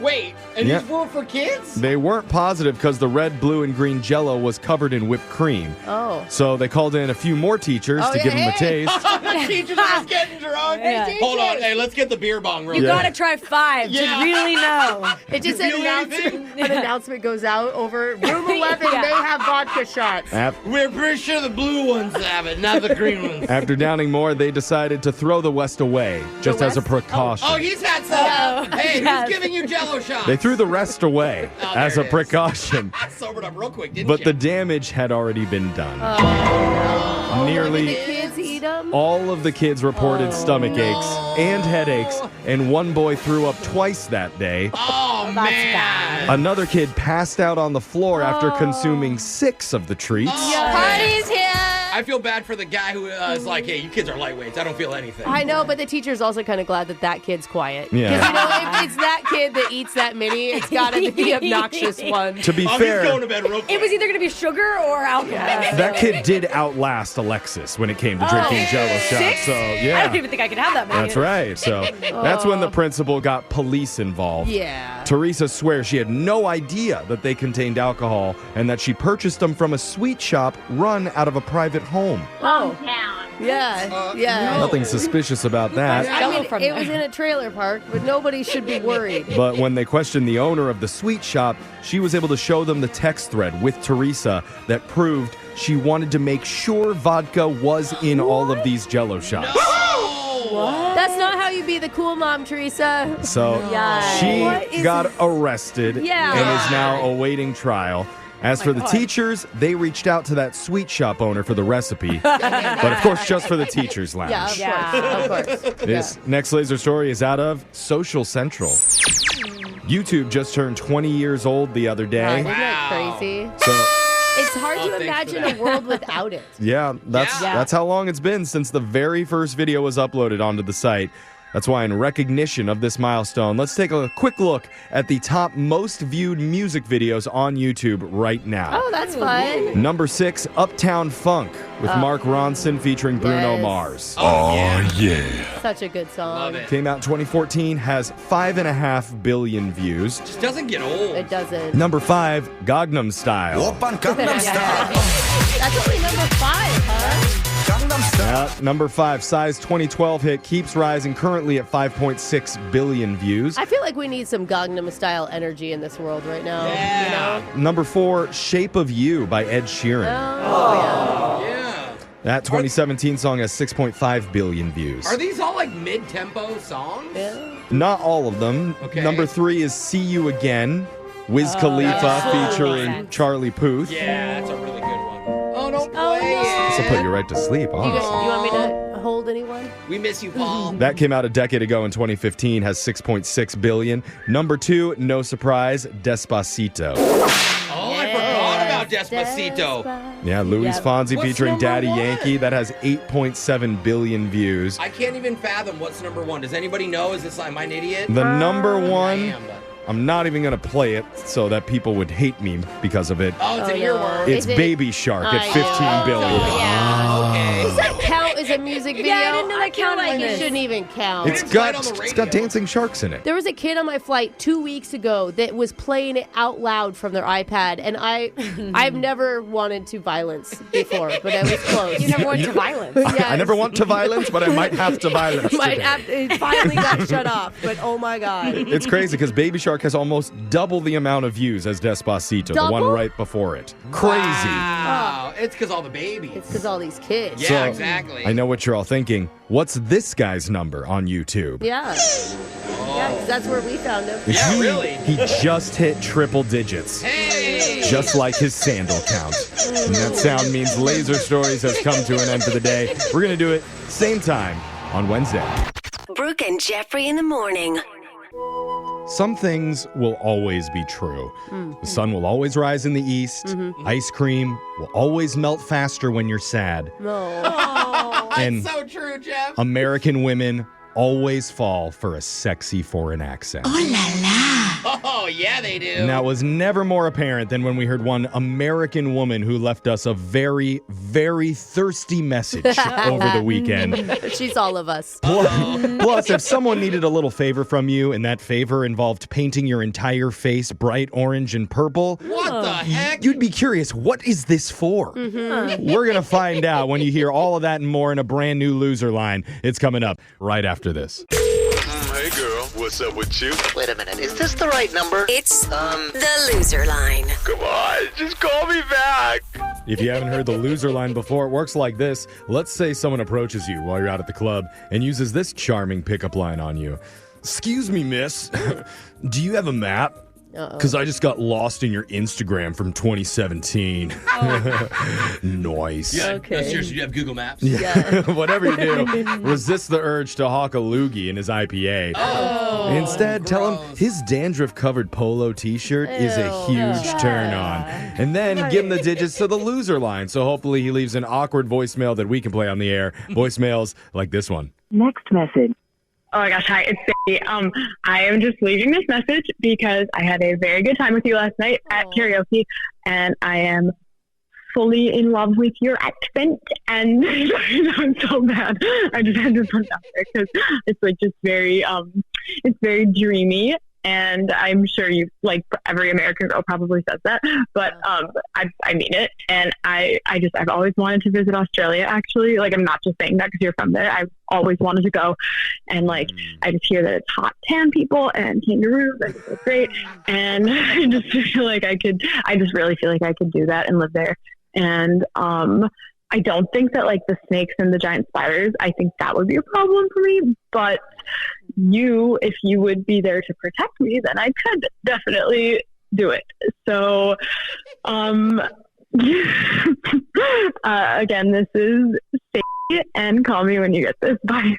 [SPEAKER 3] Wait, and
[SPEAKER 4] Yeah.
[SPEAKER 3] these were for kids?
[SPEAKER 4] They weren't positive because the red, blue, and green Jell-O was covered in whipped cream.
[SPEAKER 1] Oh.
[SPEAKER 4] So they called in a few more teachers to give them a taste.
[SPEAKER 3] The teachers are just getting drunk.
[SPEAKER 2] Yeah.
[SPEAKER 3] Hold on. Hey, let's get the beer bong real
[SPEAKER 2] You
[SPEAKER 3] quick.
[SPEAKER 2] gotta try 5
[SPEAKER 3] Yeah.
[SPEAKER 2] to really know.
[SPEAKER 1] It just
[SPEAKER 3] You
[SPEAKER 1] an
[SPEAKER 3] feel
[SPEAKER 1] announcement goes out over room 11.
[SPEAKER 2] Yeah.
[SPEAKER 1] They have vodka shots.
[SPEAKER 3] We're pretty sure the blue ones have it, not the green ones.
[SPEAKER 4] After downing more, they decided to throw the West away, just as a
[SPEAKER 1] West?
[SPEAKER 4] precaution.
[SPEAKER 3] Oh, he's had some. Hey,
[SPEAKER 2] Yes.
[SPEAKER 3] who's giving you Jell-O shots?
[SPEAKER 4] They threw the rest away
[SPEAKER 3] Oh,
[SPEAKER 4] as
[SPEAKER 3] there
[SPEAKER 4] a
[SPEAKER 3] it is.
[SPEAKER 4] precaution.
[SPEAKER 3] Sobered up real quick, didn't
[SPEAKER 4] But
[SPEAKER 3] you?
[SPEAKER 4] the damage had already been done.
[SPEAKER 1] Did the
[SPEAKER 4] Nearly
[SPEAKER 1] kids eat them?
[SPEAKER 4] all of the kids reported stomach aches and headaches, and one boy threw up twice that day.
[SPEAKER 3] Oh,
[SPEAKER 2] That's
[SPEAKER 3] man.
[SPEAKER 2] bad.
[SPEAKER 4] Another kid passed out on the floor after consuming 6 of the treats.
[SPEAKER 1] Party's here.
[SPEAKER 3] I feel bad for the guy who is like, hey, you kids are lightweights. I don't feel anything.
[SPEAKER 1] I know, but the teacher's also kind of glad that kid's quiet.
[SPEAKER 4] Yeah.
[SPEAKER 1] Because, you know, if it's that kid that eats that mini, it's got to be the obnoxious one.
[SPEAKER 4] To be
[SPEAKER 3] I'm
[SPEAKER 4] fair,
[SPEAKER 3] just going to bed real quick.
[SPEAKER 2] It was either gonna be sugar or alcohol.
[SPEAKER 4] that kid did outlast Alexis when it came to drinking Jell-O shots.
[SPEAKER 2] 6?
[SPEAKER 4] So,
[SPEAKER 2] I
[SPEAKER 4] yeah.
[SPEAKER 2] don't even think I could have that many.
[SPEAKER 4] That's right. So that's when the principal got police involved.
[SPEAKER 1] Yeah.
[SPEAKER 4] Teresa swears she had no idea that they contained alcohol and that she purchased them from a sweet shop run out of a private home.
[SPEAKER 1] Oh. Yeah. Yeah.
[SPEAKER 4] Nothing suspicious about that.
[SPEAKER 1] I mean,
[SPEAKER 2] from
[SPEAKER 1] it
[SPEAKER 2] there.
[SPEAKER 1] was in a trailer park, but nobody should be worried.
[SPEAKER 4] But when they questioned the owner of the sweet shop, she was able to show them the text thread with Teresa that proved she wanted to make sure vodka was in all of these Jell-O shots.
[SPEAKER 1] That's not how you be the cool mom, Teresa.
[SPEAKER 4] So
[SPEAKER 1] What
[SPEAKER 4] she
[SPEAKER 1] is
[SPEAKER 4] got
[SPEAKER 1] this?
[SPEAKER 4] arrested
[SPEAKER 1] Yeah.
[SPEAKER 4] and is now awaiting trial. As for the teachers, they reached out to that sweet shop owner for the recipe. But of course, just for the teachers' lounge.
[SPEAKER 1] Yeah, of course.
[SPEAKER 4] This next laser story is out of Social Central. YouTube just turned 20 years old the other
[SPEAKER 1] God,
[SPEAKER 4] day.
[SPEAKER 1] isn't that crazy?
[SPEAKER 4] So,
[SPEAKER 1] It's hard to
[SPEAKER 3] thanks for
[SPEAKER 1] imagine
[SPEAKER 3] that.
[SPEAKER 1] a world without it.
[SPEAKER 4] yeah, that's
[SPEAKER 3] Yeah.
[SPEAKER 4] that's how long it's been since the very first video was uploaded onto the site. That's why, in recognition of this milestone, let's take a quick look at the top most viewed music videos on YouTube right now.
[SPEAKER 1] Oh, that's fun.
[SPEAKER 4] Number 6, Uptown Funk with Mark Ronson featuring Bruno
[SPEAKER 1] Yes.
[SPEAKER 4] Mars.
[SPEAKER 1] Such a good song.
[SPEAKER 3] Love it.
[SPEAKER 4] Came out in 2014, has 5.5 billion views.
[SPEAKER 3] Just doesn't get old.
[SPEAKER 1] It doesn't.
[SPEAKER 4] Number 5, Gangnam Style.
[SPEAKER 1] That's only number 5, huh?
[SPEAKER 4] Number 5, Psy's 2012 hit keeps rising, currently at 5.6 billion views.
[SPEAKER 1] I feel like we need some Gangnam Style energy in this world right now.
[SPEAKER 3] Yeah.
[SPEAKER 1] You know?
[SPEAKER 4] Number 4, Shape of You by Ed Sheeran.
[SPEAKER 1] Oh,
[SPEAKER 3] Yeah.
[SPEAKER 4] That 2017 song has 6.5 billion views.
[SPEAKER 3] Are these all like mid-tempo songs?
[SPEAKER 1] yeah.
[SPEAKER 4] Not all of them.
[SPEAKER 3] Okay.
[SPEAKER 4] Number 3 is See You Again, Wiz Khalifa
[SPEAKER 2] yeah.
[SPEAKER 4] featuring
[SPEAKER 2] Makes sense.
[SPEAKER 4] Charlie Puth.
[SPEAKER 3] Yeah, that's a really good one. Oh, don't play
[SPEAKER 4] This will
[SPEAKER 3] it.
[SPEAKER 4] put you right to sleep,
[SPEAKER 1] You
[SPEAKER 4] honestly.
[SPEAKER 1] want me to hold anyone?
[SPEAKER 3] We miss you, Paul.
[SPEAKER 4] That came out a decade ago in 2015, has 6.6 billion. Number 2, no surprise, Despacito.
[SPEAKER 3] Oh, I forgot about Despacito.
[SPEAKER 4] Yeah, Luis
[SPEAKER 2] Yep.
[SPEAKER 4] Fonsi
[SPEAKER 3] What's
[SPEAKER 4] featuring
[SPEAKER 3] number
[SPEAKER 4] Daddy
[SPEAKER 3] 1?
[SPEAKER 4] Yankee. That has 8.7 billion views.
[SPEAKER 3] I can't even fathom what's number 1. Does anybody know? Is this I'm an idiot?
[SPEAKER 4] The number
[SPEAKER 3] I
[SPEAKER 4] 1,
[SPEAKER 3] am, but-
[SPEAKER 4] I'm not even going to play it so that people would hate me because of it.
[SPEAKER 3] Oh, it's an
[SPEAKER 1] no.
[SPEAKER 3] earworm.
[SPEAKER 4] It's
[SPEAKER 1] Is it-
[SPEAKER 4] Baby Shark at
[SPEAKER 1] I
[SPEAKER 4] 15
[SPEAKER 1] know.
[SPEAKER 4] billion.
[SPEAKER 3] Yeah, okay.
[SPEAKER 1] Does that count is a music video.
[SPEAKER 2] Yeah, I didn't know that counted.
[SPEAKER 1] Like it shouldn't even count.
[SPEAKER 4] It's got dancing sharks in it.
[SPEAKER 1] There was a kid on my flight 2 weeks ago that was playing it out loud from their iPad, and I've never wanted to violence before, but I was close.
[SPEAKER 2] You never went to violence.
[SPEAKER 1] Yes.
[SPEAKER 4] I never want to violence, but I might have to violence today.
[SPEAKER 1] It finally got shut off, but oh my God.
[SPEAKER 4] It's crazy because Baby Shark has almost double the amount of views as Despacito, the one right before it. Crazy.
[SPEAKER 3] Wow. It's because all the babies.
[SPEAKER 1] It's because all these kids.
[SPEAKER 3] Yeah,
[SPEAKER 4] So,
[SPEAKER 3] exactly.
[SPEAKER 4] I know what you're all thinking. What's this guy's number on YouTube?
[SPEAKER 1] Yeah. Yeah, 'cause that's where we found him.
[SPEAKER 3] Yeah, really?
[SPEAKER 4] He just hit triple digits.
[SPEAKER 3] Hey!
[SPEAKER 4] Just like his sandal count. And that sound means Laser Stories has come to an end for the day. We're going to do it same time on Wednesday.
[SPEAKER 6] Brooke and Jeffrey in the morning.
[SPEAKER 4] Some things will always be true. The sun will always rise in the east. Ice cream will always melt faster when you're sad.
[SPEAKER 1] No.
[SPEAKER 4] And
[SPEAKER 3] So true, Jeff.
[SPEAKER 4] American women always fall for a sexy foreign accent.
[SPEAKER 3] Oh, yeah, they do.
[SPEAKER 4] And that was never more apparent than when we heard one American woman who left us a very, very thirsty message over the weekend.
[SPEAKER 1] She's all of us.
[SPEAKER 4] Plus, if someone needed a little favor from you and that favor involved painting your entire face bright orange and purple,
[SPEAKER 3] What the heck?
[SPEAKER 4] you'd be curious, what is this for? We're going to find out when you hear all of that and more in a brand new loser line. It's coming up right after this.
[SPEAKER 7] Hey girl, what's up with you?
[SPEAKER 8] Wait a minute, is this the right number?
[SPEAKER 6] It's the loser line.
[SPEAKER 7] Come on, just call me back.
[SPEAKER 4] If you haven't heard the loser line before, it works like this. Let's say someone approaches you while you're out at the club and uses this charming pickup line on you. Excuse me, miss. Do you have a map? Because I just got lost in your Instagram from 2017. Nice.
[SPEAKER 3] Yeah,
[SPEAKER 1] Okay.
[SPEAKER 3] no, seriously, you have Google Maps?
[SPEAKER 1] Yeah.
[SPEAKER 4] Whatever you do, resist the urge to hawk a loogie in his IPA.
[SPEAKER 3] Oh,
[SPEAKER 4] Instead, tell him
[SPEAKER 3] gross.
[SPEAKER 4] his dandruff-covered polo t-shirt is a
[SPEAKER 1] Ew.
[SPEAKER 4] huge turn on. And then give him the digits to the loser line. So hopefully he leaves an awkward voicemail that we can play on the air. Voicemails like this one.
[SPEAKER 9] Next message.
[SPEAKER 10] Oh my gosh, hi, it's Sadie. I am just leaving this message because I had a very good time with you last night at karaoke, and I am fully in love with your accent, and I'm so bad. I just had to put it out there because it's like just very, it's very dreamy, and I'm sure you, like, every American girl probably says that, but I mean it, and I've always wanted to visit Australia, actually. Like, I'm not just saying that because you're from there. I've always wanted to go, and, like, I just hear that it's hot tan people and kangaroos, and it's great, and I just feel like I just really feel like I could do that and live there, and I don't think that, like, the snakes and the giant spiders, I think that would be a problem for me, but if you would be there to protect me, then I could definitely do it. So, again, this is Sadie, and call me when you get this. Bye.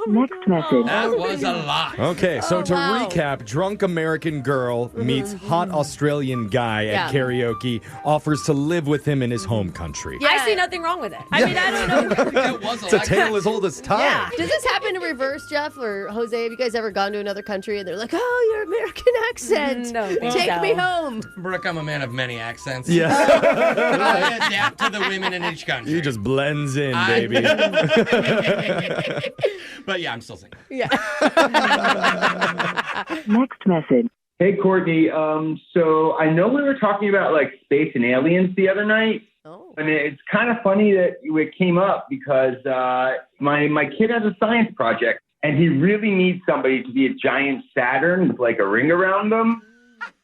[SPEAKER 9] Next message.
[SPEAKER 3] That was a lot.
[SPEAKER 4] Okay, so to
[SPEAKER 1] wow.
[SPEAKER 4] recap, drunk American girl meets hot Australian guy at
[SPEAKER 1] Yeah.
[SPEAKER 4] karaoke, offers to live with him in his home country.
[SPEAKER 1] Yeah.
[SPEAKER 2] I see nothing wrong with it. I mean, I don't know.
[SPEAKER 3] That was a
[SPEAKER 4] It's a
[SPEAKER 3] lot.
[SPEAKER 4] tale as old as time.
[SPEAKER 2] Yeah.
[SPEAKER 1] Does this happen in reverse, Jeff or Jose? Have you guys ever gone to another country and they're like, "Oh, your American accent,
[SPEAKER 2] No, think
[SPEAKER 1] take
[SPEAKER 2] so.
[SPEAKER 1] me home"?
[SPEAKER 3] Brooke, I'm a man of many accents.
[SPEAKER 4] Yeah.
[SPEAKER 3] I adapt to the women in each country.
[SPEAKER 4] He just blends in,
[SPEAKER 3] I-
[SPEAKER 4] baby.
[SPEAKER 3] But yeah, I'm still single.
[SPEAKER 1] Yeah.
[SPEAKER 9] Next message.
[SPEAKER 11] Hey, Courtney. So I know we were talking about like space and aliens the other night.
[SPEAKER 1] Oh.
[SPEAKER 11] And it's kind of funny that it came up because my kid has a science project and he really needs somebody to be a giant Saturn with like a ring around them.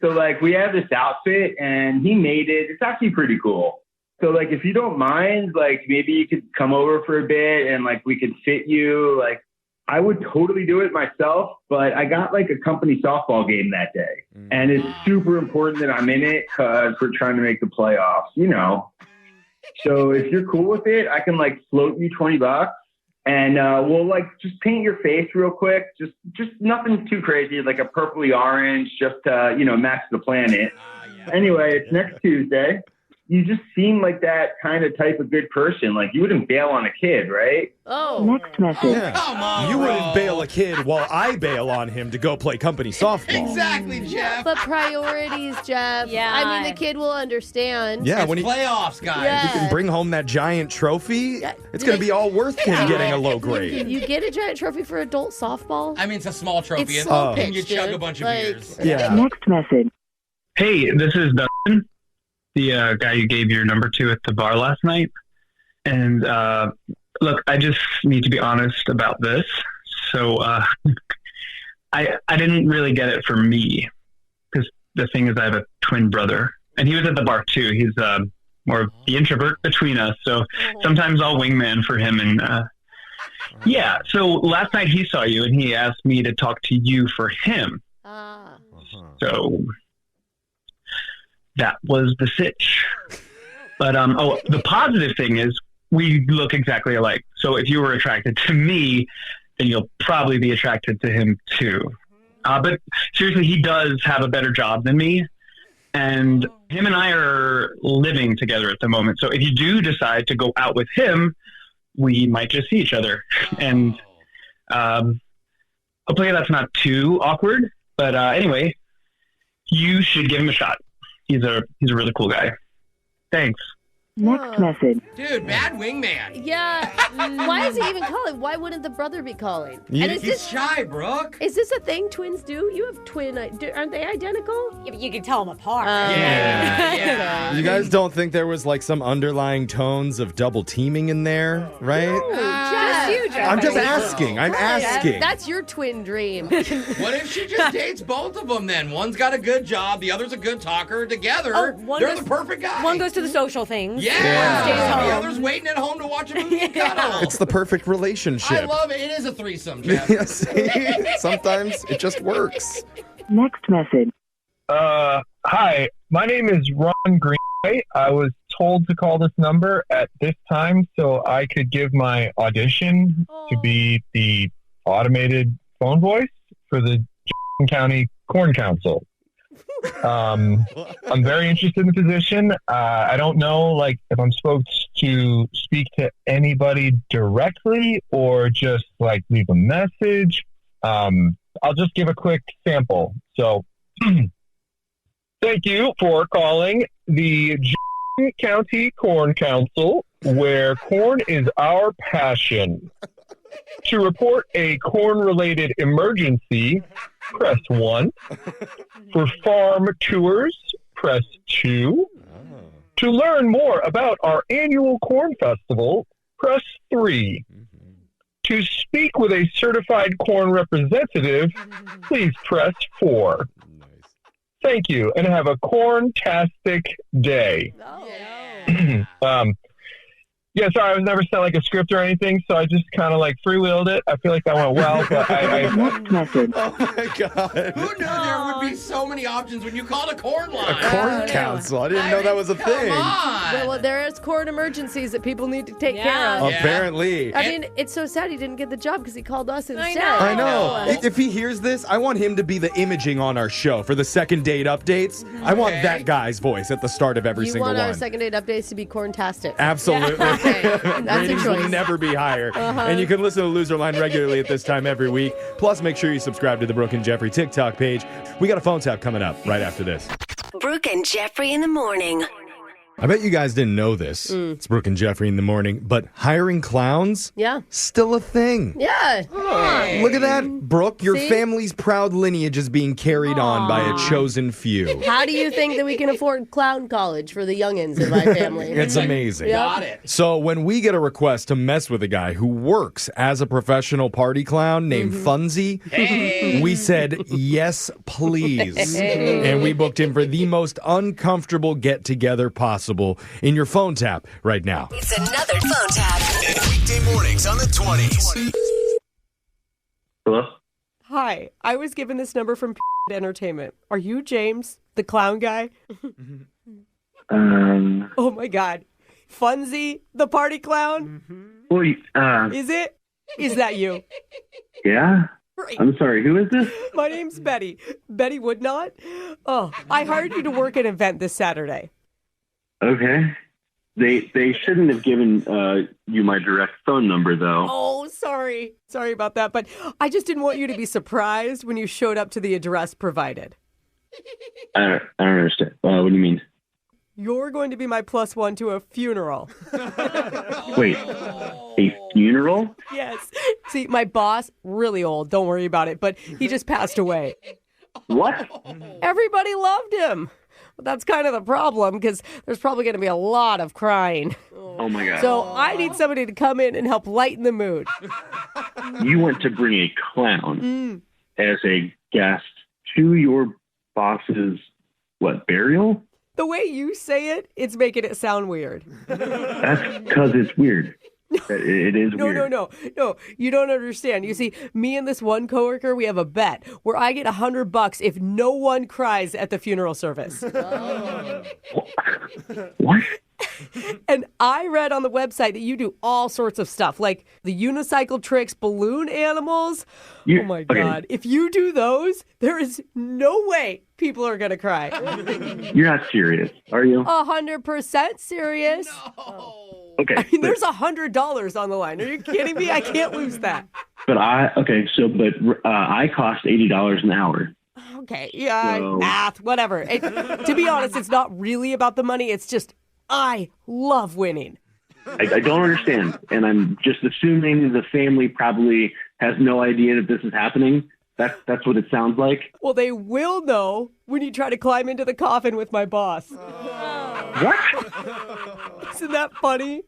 [SPEAKER 11] So like we have this outfit and he made it. It's actually pretty cool. So like if you don't mind, like maybe you could come over for a bit and like we could fit you. Like I would totally do it myself, but I got like a company softball game that day. And it's super important that I'm in it because we're trying to make the playoffs, you know. So if you're cool with it, I can like float you $20 and we'll like just paint your face real quick. Just nothing too crazy, like a purpley orange, just to, match the planet. Anyway, it's next Tuesday. you just seem like that kind of type of good person. Like you wouldn't bail on a kid, right?
[SPEAKER 1] Oh.
[SPEAKER 9] Next message.
[SPEAKER 4] Yeah.
[SPEAKER 3] Come on,
[SPEAKER 4] You
[SPEAKER 3] bro.
[SPEAKER 4] wouldn't bail a kid while I bail on him to go play company softball.
[SPEAKER 3] Exactly, Jeff.
[SPEAKER 1] But priorities, Jeff.
[SPEAKER 2] Yeah.
[SPEAKER 1] I mean, the kid will understand.
[SPEAKER 4] Yeah,
[SPEAKER 3] It's
[SPEAKER 4] when he
[SPEAKER 3] playoffs, guys.
[SPEAKER 1] Yeah.
[SPEAKER 4] can bring home that giant trophy, it's going to be all worth him getting a low grade.
[SPEAKER 1] You get a giant trophy for adult softball?
[SPEAKER 3] I mean, it's a small trophy,
[SPEAKER 1] It's
[SPEAKER 3] and,
[SPEAKER 1] slow
[SPEAKER 3] and you
[SPEAKER 1] pitch,
[SPEAKER 3] chug a
[SPEAKER 1] dude.
[SPEAKER 3] bunch of
[SPEAKER 1] Like-
[SPEAKER 3] beers.
[SPEAKER 4] Yeah.
[SPEAKER 9] Next message.
[SPEAKER 12] Hey, this is Dustin, the guy you gave your number to at the bar last night. And look, I just need to be honest about this. So I didn't really get it for me because the thing is I have a twin brother. And he was at the bar too. He's more of the introvert between us. So sometimes I'll wingman for him. And yeah, so last night he saw you and he asked me to talk to you for him.
[SPEAKER 1] Ah.
[SPEAKER 12] So that was the sitch. But the positive thing is we look exactly alike. So if you were attracted to me, then you'll probably be attracted to him too. But seriously, he does have a better job than me. And him and I are living together at the moment. So if you do decide to go out with him, we might just see each other. And hopefully that's not too awkward. But anyway, you should give him a shot. He's a really cool guy. Thanks.
[SPEAKER 9] Next message.
[SPEAKER 3] Dude, bad wingman.
[SPEAKER 1] Yeah. Why is he even calling? Why wouldn't the brother be calling? And is
[SPEAKER 3] He's
[SPEAKER 1] this
[SPEAKER 3] shy, Brooke.
[SPEAKER 1] is this a thing twins do? You have twin. Aren't they identical?
[SPEAKER 2] You can tell them apart.
[SPEAKER 3] Yeah.
[SPEAKER 4] You guys don't think there was like some underlying tones of double teaming in there, right?
[SPEAKER 1] Just you, Jeff.
[SPEAKER 4] I'm just asking. I'm asking.
[SPEAKER 1] That's your twin dream.
[SPEAKER 3] What if she just dates both of them then? One's got a good job, the other's a good talker. Together, they're the perfect guy.
[SPEAKER 2] One goes to the social things.
[SPEAKER 3] Yeah.
[SPEAKER 2] One stays home.
[SPEAKER 3] The other's waiting at home to watch a movie and cuddle.
[SPEAKER 4] It's the perfect relationship.
[SPEAKER 3] I love it. It is a threesome, Jeff.
[SPEAKER 4] Yeah, see? Sometimes it just works.
[SPEAKER 9] Next message.
[SPEAKER 13] Hi, my name is Ron Greenway. I was told to call this number at this time so I could give my audition to be the automated phone voice for the County Corn Council. I'm very interested in the position. I don't know, like, if I'm supposed to speak to anybody directly or just, like, leave a message. I'll just give a quick sample. So, thank you for calling the County Corn Council, where corn is our passion. To report a corn-related emergency, press 1. For farm tours, press 2. To learn more about our annual corn festival, press 3. To speak with a certified corn representative, please press 4. Thank you, and have a corn-tastic day. Yeah, sorry, I was never sent like a script or anything, so I just kind of like freewheeled it. I feel like that went well, but
[SPEAKER 9] Next message.
[SPEAKER 4] Oh my God.
[SPEAKER 3] Who knew there would be so many options when you called a corn line?
[SPEAKER 4] A corn council. I didn't know that was a thing.
[SPEAKER 3] Come on.
[SPEAKER 1] Well, there is corn emergencies that people need to take care of.
[SPEAKER 4] Apparently.
[SPEAKER 1] I mean, it's so sad he didn't get the job because he called us instead.
[SPEAKER 4] I know. If he hears this, I want him to be the imaging on our show for the second date updates. I want that guy's voice at the start of every
[SPEAKER 1] You
[SPEAKER 4] single
[SPEAKER 1] want our
[SPEAKER 4] one.
[SPEAKER 1] second date updates to be corn-tastic.
[SPEAKER 4] Absolutely.
[SPEAKER 1] That's a
[SPEAKER 4] Ratings will
[SPEAKER 1] choice.
[SPEAKER 4] never be higher.
[SPEAKER 1] Uh-huh.
[SPEAKER 4] And you can listen to Loser Line regularly at this time every week. Plus, make sure you subscribe to the Brooke and Jeffrey TikTok page. We got a phone tap coming up right after this.
[SPEAKER 6] Brooke and Jeffrey in the morning.
[SPEAKER 4] I bet you guys didn't know this. It's Brooke and Jeffrey in the morning, but hiring clowns?
[SPEAKER 1] Yeah.
[SPEAKER 4] Still a thing.
[SPEAKER 1] Yeah.
[SPEAKER 4] Look at that, Brooke. Your
[SPEAKER 1] See?
[SPEAKER 4] family's proud lineage is being carried on by a chosen few.
[SPEAKER 1] How do you think that we can afford clown college for the youngins in my family?
[SPEAKER 4] It's amazing.
[SPEAKER 1] Yep.
[SPEAKER 3] Got it.
[SPEAKER 4] So when we get a request to mess with a guy who works as a professional party clown named Funzy, we said, yes, please. And we booked him for the most uncomfortable get-together possible in your phone tap right now.
[SPEAKER 6] It's another phone tap.
[SPEAKER 14] Weekday mornings on the 20s.
[SPEAKER 11] Hello?
[SPEAKER 1] Hi, I was given this number from Entertainment. Are you James, the clown guy? Oh my God. Funzy, the party clown?
[SPEAKER 11] Well,
[SPEAKER 1] Is it? Is that you?
[SPEAKER 11] yeah?
[SPEAKER 1] Right.
[SPEAKER 11] I'm sorry, who is this?
[SPEAKER 1] My name's Betty. Betty Woodnot. Oh, I hired you to work an event this Saturday.
[SPEAKER 15] Okay. They shouldn't have given you my direct phone number, though.
[SPEAKER 1] Oh, sorry. Sorry about that. But I just didn't want you to be surprised when you showed up to the address provided.
[SPEAKER 15] I don't understand. What do you mean?
[SPEAKER 1] You're going to be my +1 to a funeral.
[SPEAKER 15] Wait, a funeral?
[SPEAKER 1] Yes. See, my boss, really old, don't worry about it, but he just passed away.
[SPEAKER 15] What?
[SPEAKER 1] Everybody loved him. But that's kind of the problem because there's probably going to be a lot of crying.
[SPEAKER 15] Oh my God.
[SPEAKER 1] So I need somebody to come in and help lighten the mood.
[SPEAKER 15] You want to bring a clown as a guest to your boss's, burial?
[SPEAKER 1] The way you say it, it's making it sound weird.
[SPEAKER 15] That's because it's weird. It is weird.
[SPEAKER 1] No. You don't understand. You see, me and this one coworker, we have a bet where I get $100 if no one cries at the funeral service.
[SPEAKER 15] What?
[SPEAKER 1] And I read on the website that you do all sorts of stuff, like the unicycle tricks, balloon animals. Oh my God. If you do those, there is no way people are going to cry.
[SPEAKER 15] You're not serious, are you?
[SPEAKER 1] 100% serious.
[SPEAKER 15] No. Okay.
[SPEAKER 1] I mean, there's $100 on the line. Are you kidding me? I can't lose that.
[SPEAKER 15] But I cost $80 an hour.
[SPEAKER 1] Okay. Yeah. So... Math, whatever. To be honest, it's not really about the money. It's just, I love winning.
[SPEAKER 15] I don't understand. And I'm just assuming the family probably has no idea that this is happening. That's what it sounds like.
[SPEAKER 1] Well, they will know when you try to climb into the coffin with my boss.
[SPEAKER 15] What?
[SPEAKER 1] Isn't that funny?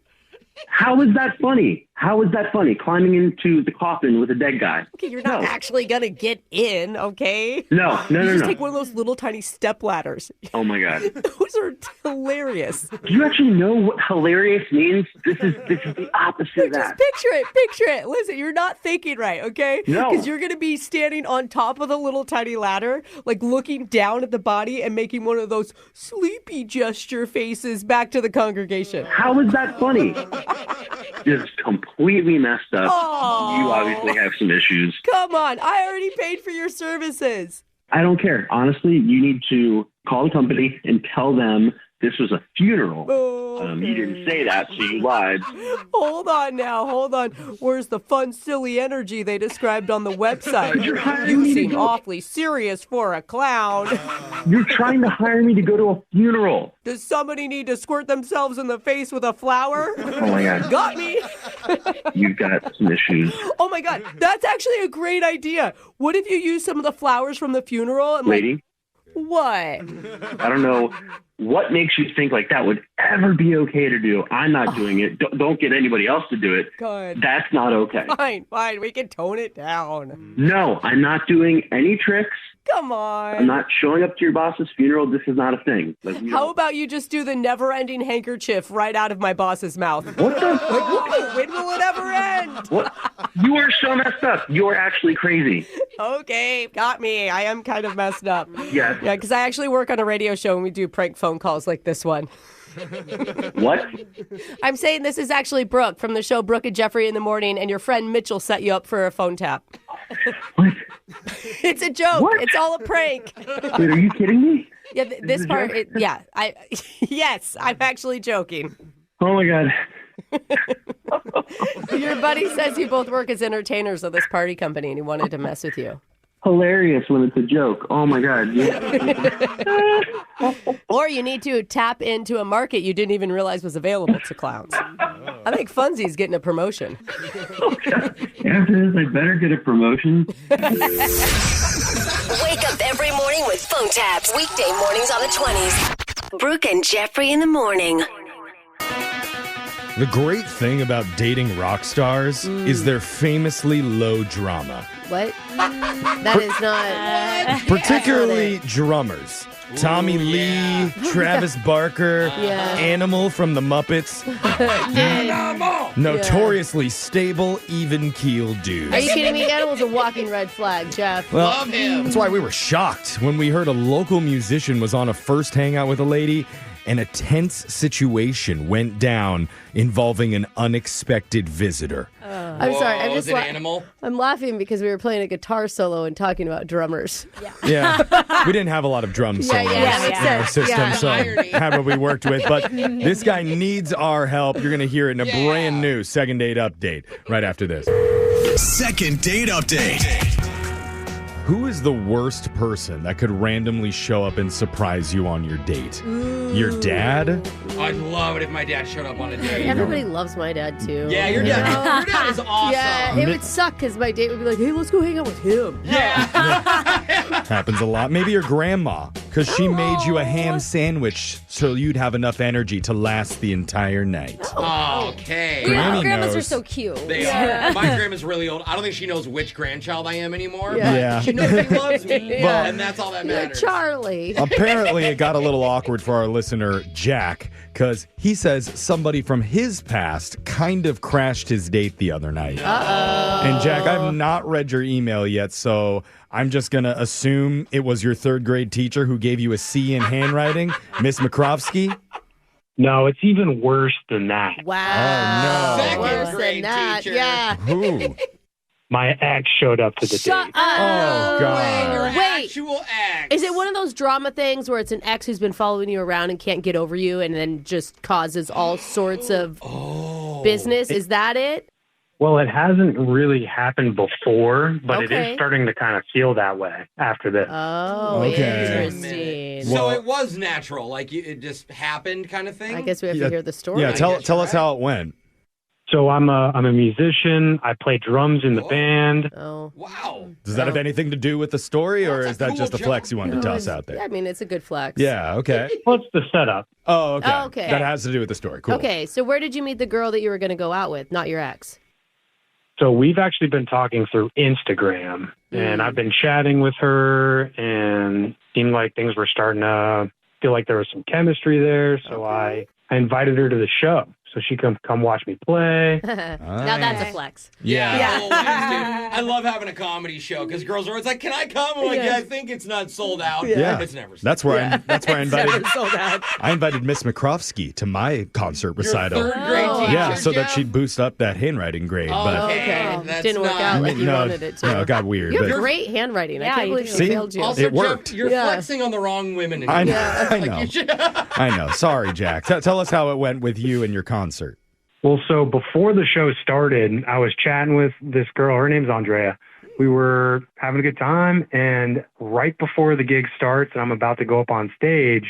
[SPEAKER 15] How is that funny? Climbing into the coffin with a dead guy.
[SPEAKER 1] Okay, you're not actually going to get in, okay?
[SPEAKER 15] No.
[SPEAKER 1] Just take one of those little tiny step ladders.
[SPEAKER 15] Oh, my God.
[SPEAKER 1] Those are hilarious.
[SPEAKER 15] Do you actually know what hilarious means? This is the opposite of that.
[SPEAKER 1] Just picture it. Listen, you're not thinking right, okay?
[SPEAKER 15] No.
[SPEAKER 1] Because you're going to be standing on top of the little tiny ladder, like looking down at the body and making one of those sleepy gesture faces back to the congregation.
[SPEAKER 15] How is that funny? Just completely messed up.
[SPEAKER 1] Aww.
[SPEAKER 15] You obviously have some issues.
[SPEAKER 1] Come on, I already paid for your services.
[SPEAKER 15] I don't care. Honestly, you need to call the company and tell them this was a funeral.
[SPEAKER 1] Okay.
[SPEAKER 15] You didn't say that, so you lied.
[SPEAKER 1] Hold on. Where's the fun, silly energy they described on the website? You seem awfully serious for a clown.
[SPEAKER 15] You're trying to hire me to go to a funeral.
[SPEAKER 1] Does somebody need to squirt themselves in the face with a flower?
[SPEAKER 15] Oh, my God.
[SPEAKER 1] Got me.
[SPEAKER 15] You've got some issues.
[SPEAKER 1] Oh, my God. That's actually a great idea. What if you use some of the flowers from the funeral? And
[SPEAKER 15] Lady?
[SPEAKER 1] What?
[SPEAKER 15] I don't know what makes you think like that would ever be okay to do. I'm not doing it. Don't get anybody else to do it.
[SPEAKER 1] Good.
[SPEAKER 15] That's not okay.
[SPEAKER 1] Fine. We can tone it down.
[SPEAKER 15] No, I'm not doing any tricks.
[SPEAKER 1] Come on.
[SPEAKER 15] I'm not showing up to your boss's funeral. This is not a thing.
[SPEAKER 1] How about you just do the never-ending handkerchief right out of my boss's mouth?
[SPEAKER 15] What the?
[SPEAKER 1] When will it ever end?
[SPEAKER 15] What? You are so messed up. You're actually crazy.
[SPEAKER 1] Okay, got me. I am kind of messed up.
[SPEAKER 15] Yes.
[SPEAKER 1] Yeah, because I actually work on a radio show and we do prank phone calls like this one.
[SPEAKER 15] What?
[SPEAKER 1] I'm saying this is actually Brooke from the show Brooke and Jeffrey in the Morning, and your friend Mitchell set you up for a phone tap.
[SPEAKER 15] What?
[SPEAKER 1] It's a joke.
[SPEAKER 15] What?
[SPEAKER 1] It's all a prank.
[SPEAKER 15] Wait, are you kidding me?
[SPEAKER 1] Yeah, this part. Yes, I'm actually joking.
[SPEAKER 15] Oh my God.
[SPEAKER 1] Your buddy says you both work as entertainers of this party company, and he wanted to mess with you.
[SPEAKER 15] Hilarious when it's a joke. Oh my God. Yeah.
[SPEAKER 1] Or you need to tap into a market you didn't even realize was available to clowns. I think Funzy's getting a promotion.
[SPEAKER 15] After this, I better get a promotion.
[SPEAKER 6] Wake up every morning with phone taps. Weekday mornings on the 20s. Brooke and Jeffrey in the Morning.
[SPEAKER 4] The great thing about dating rock stars is their famously low drama.
[SPEAKER 1] What? That is not...
[SPEAKER 4] Particularly drummers. Tommy Lee, Travis Barker, Animal from the Muppets. Notoriously stable, even-keeled dudes.
[SPEAKER 1] Are you kidding me? Animal's a walking red flag, Jeff.
[SPEAKER 4] Well,
[SPEAKER 3] Love him.
[SPEAKER 4] That's why we were shocked when we heard a local musician was on a first hangout with a lady, and a tense situation went down involving an unexpected visitor.
[SPEAKER 16] I'm sorry. I'm just
[SPEAKER 3] is it animal?
[SPEAKER 16] I'm laughing because we were playing a guitar solo and talking about drummers.
[SPEAKER 4] Yeah. We didn't have a lot of drum solos in our system, so had what we worked with. But this guy needs our help. You're going to hear it in a brand new second date update right after this.
[SPEAKER 14] Second date update.
[SPEAKER 4] Who is the worst person that could randomly show up and surprise you on your date? Your dad?
[SPEAKER 3] I'd love it if my dad showed up on a date.
[SPEAKER 16] Everybody loves my dad, too.
[SPEAKER 3] Yeah, your dad is awesome.
[SPEAKER 16] Yeah, it would suck because my date would be like, hey, let's go hang out with him.
[SPEAKER 3] Yeah.
[SPEAKER 4] Happens a lot. Maybe your grandma, because she made you a ham sandwich so you'd have enough energy to last the entire night.
[SPEAKER 3] Okay.
[SPEAKER 4] Granny
[SPEAKER 2] Grandmas
[SPEAKER 4] knows.
[SPEAKER 2] are so cute.
[SPEAKER 3] They are. My grandma's really old. I don't think she knows which grandchild I am anymore.
[SPEAKER 4] Yeah.
[SPEAKER 3] She knows she loves me,
[SPEAKER 4] Well,
[SPEAKER 3] and that's all that matters.
[SPEAKER 16] Charlie.
[SPEAKER 4] Apparently, it got a little awkward for our listener, Jack, because he says somebody from his past kind of crashed his date the other night.
[SPEAKER 16] Uh-oh.
[SPEAKER 4] And Jack, I've not read your email yet, so I'm just going to assume it was your third grade teacher who gave you a C in handwriting, Miss Mikrovsky.
[SPEAKER 17] No, it's even worse than that.
[SPEAKER 16] Wow.
[SPEAKER 4] Oh, no.
[SPEAKER 16] Worse than that. Yeah.
[SPEAKER 4] Who?
[SPEAKER 17] My ex showed up to the
[SPEAKER 16] Shut
[SPEAKER 17] date.
[SPEAKER 4] Oh, God.
[SPEAKER 3] Your
[SPEAKER 16] Wait.
[SPEAKER 3] actual ex.
[SPEAKER 16] Is it one of those drama things where it's an ex who's been following you around and can't get over you and then just causes all sorts of business? Is that it?
[SPEAKER 17] Well, it hasn't really happened before, but it
[SPEAKER 16] Okay.
[SPEAKER 17] is starting to kind of feel that way after this.
[SPEAKER 16] Oh,
[SPEAKER 4] Okay.
[SPEAKER 16] interesting.
[SPEAKER 3] So it was natural, like it just happened, kind of thing.
[SPEAKER 16] I guess we have to hear the story.
[SPEAKER 4] Yeah, tell us how it went.
[SPEAKER 17] So I'm a musician. I play drums in the band.
[SPEAKER 16] Oh.
[SPEAKER 3] Wow.
[SPEAKER 4] Does that have anything to do with the story, or is that just a flex you wanted to toss out there?
[SPEAKER 16] I mean, it's a good flex.
[SPEAKER 4] Yeah, okay.
[SPEAKER 17] What's the setup?
[SPEAKER 4] Oh, okay.
[SPEAKER 16] Oh, okay.
[SPEAKER 4] That has to do with the story. Cool.
[SPEAKER 16] Okay, so where did you meet the girl that you were going to go out with, not your ex?
[SPEAKER 17] So we've actually been talking through Instagram, and I've been chatting with her, and seemed like things were starting to feel like there was some chemistry there. So I invited her to the show so she can come watch me play.
[SPEAKER 16] Now that's a flex.
[SPEAKER 3] Yeah. Always, dude. I love having a comedy show because girls are always like, "Can I come?" I'm like,
[SPEAKER 16] Yeah.
[SPEAKER 3] "Yeah, I think it's not sold out."
[SPEAKER 4] Yeah.
[SPEAKER 3] It's never sold
[SPEAKER 4] That's where I invited.
[SPEAKER 16] Never sold out.
[SPEAKER 4] I invited Miss Mikrovsky to my concert recital.
[SPEAKER 3] third grade teacher,
[SPEAKER 4] Yeah, so that
[SPEAKER 3] Jeff?
[SPEAKER 4] she'd boost up that handwriting grade. but
[SPEAKER 3] Okay. That's
[SPEAKER 16] Didn't work
[SPEAKER 3] not-
[SPEAKER 16] out like you
[SPEAKER 4] no,
[SPEAKER 16] wanted it to.
[SPEAKER 4] no, it got weird.
[SPEAKER 16] You have
[SPEAKER 4] but
[SPEAKER 16] great handwriting.
[SPEAKER 2] Yeah,
[SPEAKER 16] I can't
[SPEAKER 2] you
[SPEAKER 16] believe
[SPEAKER 2] do.
[SPEAKER 16] she
[SPEAKER 4] See?
[SPEAKER 16] failed you.
[SPEAKER 3] Also,
[SPEAKER 4] It worked.
[SPEAKER 3] Jeff, you're flexing on the wrong women.
[SPEAKER 4] I know. I
[SPEAKER 3] Like,
[SPEAKER 4] know.
[SPEAKER 3] you should-
[SPEAKER 4] I know. Sorry, Jack. Tell us how it went with you and your concert.
[SPEAKER 17] Well, so before the show started, I was chatting with this girl. Her name's Andrea. We were having a good time, and right before the gig starts and I'm about to go up on stage,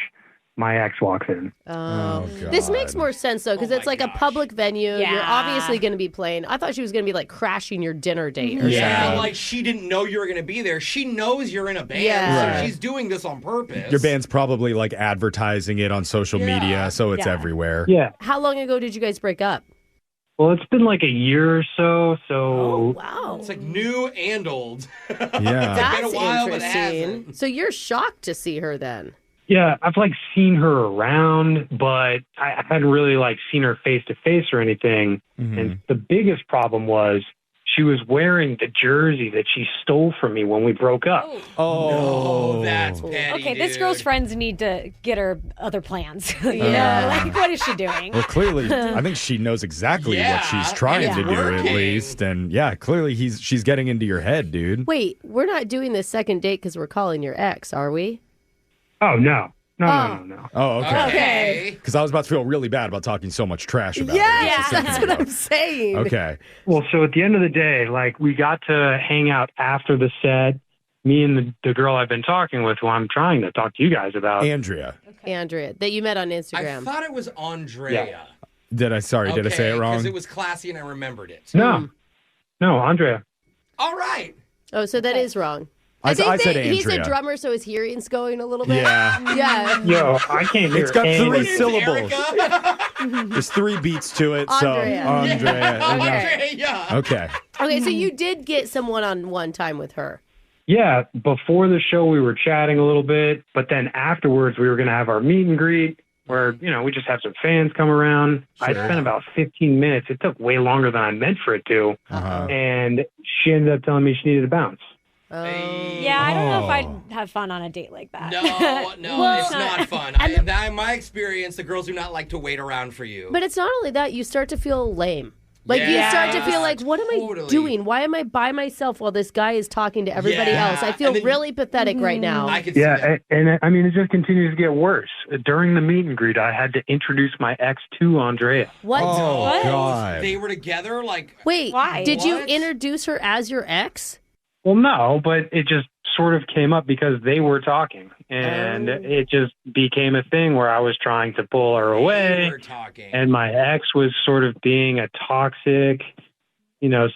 [SPEAKER 17] my ex walks in.
[SPEAKER 16] Oh, this makes more sense though, because it's like a public venue.
[SPEAKER 2] Yeah.
[SPEAKER 16] You're obviously going to be playing. I thought she was going to be like crashing your dinner date or
[SPEAKER 3] Yeah,
[SPEAKER 16] something.
[SPEAKER 3] like she didn't know you were going to be there. She knows you're in a band,
[SPEAKER 16] Yeah.
[SPEAKER 3] so
[SPEAKER 4] Right.
[SPEAKER 3] she's doing this on purpose.
[SPEAKER 4] Your band's probably like advertising it on social media, so it's
[SPEAKER 2] Yeah.
[SPEAKER 4] everywhere.
[SPEAKER 17] Yeah.
[SPEAKER 16] How long ago did you guys break up?
[SPEAKER 17] Well, it's been like a year or so.
[SPEAKER 16] Oh, wow.
[SPEAKER 3] It's like new and old.
[SPEAKER 4] Yeah.
[SPEAKER 3] It's been a
[SPEAKER 16] That's
[SPEAKER 3] while, but it
[SPEAKER 16] interesting.
[SPEAKER 3] hasn't.
[SPEAKER 16] So you're shocked to see her then?
[SPEAKER 17] Yeah, I've like seen her around, but I hadn't really like seen her face to face or anything.
[SPEAKER 4] Mm-hmm.
[SPEAKER 17] And the biggest problem was she was wearing the jersey that she stole from me when we broke up.
[SPEAKER 4] Oh,
[SPEAKER 3] that's petty.
[SPEAKER 2] Okay, this
[SPEAKER 3] dude.
[SPEAKER 2] girl's friends need to get her other plans. You
[SPEAKER 16] Yeah.
[SPEAKER 2] know, like what is she doing?
[SPEAKER 4] Well, clearly, I think she knows exactly what she's
[SPEAKER 3] Yeah,
[SPEAKER 4] trying
[SPEAKER 3] and
[SPEAKER 4] to
[SPEAKER 3] it's
[SPEAKER 4] do, at
[SPEAKER 3] working.
[SPEAKER 4] least. And yeah, clearly she's getting into your head, dude.
[SPEAKER 16] Wait, we're not doing this second date because we're calling your ex, are we?
[SPEAKER 17] Oh, no. No,
[SPEAKER 16] Oh.
[SPEAKER 17] no, no, no.
[SPEAKER 4] Oh, okay.
[SPEAKER 3] Okay.
[SPEAKER 4] Because I was about to feel really bad about talking so much trash about
[SPEAKER 16] Yeah,
[SPEAKER 4] her. just a
[SPEAKER 16] that's
[SPEAKER 4] second
[SPEAKER 16] what
[SPEAKER 4] ago.
[SPEAKER 16] I'm saying.
[SPEAKER 4] Okay.
[SPEAKER 17] Well, so at the end of the day, like we got to hang out after the set. Me and the girl I've been talking with, who I'm trying to talk to you guys about.
[SPEAKER 4] Andrea.
[SPEAKER 16] Andrea, that you met on
[SPEAKER 3] I
[SPEAKER 16] Instagram.
[SPEAKER 3] thought it was Andrea.
[SPEAKER 4] Did I say it wrong?
[SPEAKER 3] Because it was classy and I remembered it.
[SPEAKER 17] No, Andrea.
[SPEAKER 3] All right.
[SPEAKER 16] Oh, so that is wrong.
[SPEAKER 4] I
[SPEAKER 16] think
[SPEAKER 4] said
[SPEAKER 16] that he's a
[SPEAKER 4] Andrea.
[SPEAKER 16] drummer, so his hearing's going a little bit.
[SPEAKER 4] Yeah.
[SPEAKER 16] Yeah.
[SPEAKER 17] Yo, I can't hear
[SPEAKER 4] It's got
[SPEAKER 17] anything.
[SPEAKER 4] three syllables.
[SPEAKER 3] Erica.
[SPEAKER 4] There's three beats to it.
[SPEAKER 16] Andrea.
[SPEAKER 4] So, Andrea.
[SPEAKER 3] Andrea.
[SPEAKER 4] Okay.
[SPEAKER 16] Okay, so you did get some one-on-one time with her.
[SPEAKER 17] Yeah, before the show we were chatting a little bit, but then afterwards we were going to have our meet and greet where, we just have some fans come around. I spent about 15 minutes. It took way longer than I meant for it to.
[SPEAKER 4] Uh-huh.
[SPEAKER 17] And she ended up telling me she needed to bounce.
[SPEAKER 2] Yeah, I don't know if I'd have fun on a date like that.
[SPEAKER 3] No, it's not fun. In my experience, the girls do not like to wait around for you.
[SPEAKER 16] But it's not only that, you start to feel lame. Like, you start to feel like, what am I doing? Why am I by myself while this guy is talking to everybody else? I feel really pathetic right now.
[SPEAKER 3] I could see that.
[SPEAKER 17] And I mean, it just continues to get worse. During the meet and greet, I had to introduce my ex to Andrea.
[SPEAKER 16] What?
[SPEAKER 4] Oh, God.
[SPEAKER 3] They were together? Like,
[SPEAKER 16] wait,
[SPEAKER 2] why?
[SPEAKER 16] Did you introduce her as your ex?
[SPEAKER 17] Well, no, but it just sort of came up because they were talking. And it just became a thing where I was trying to pull her away. And my ex was sort of being a toxic,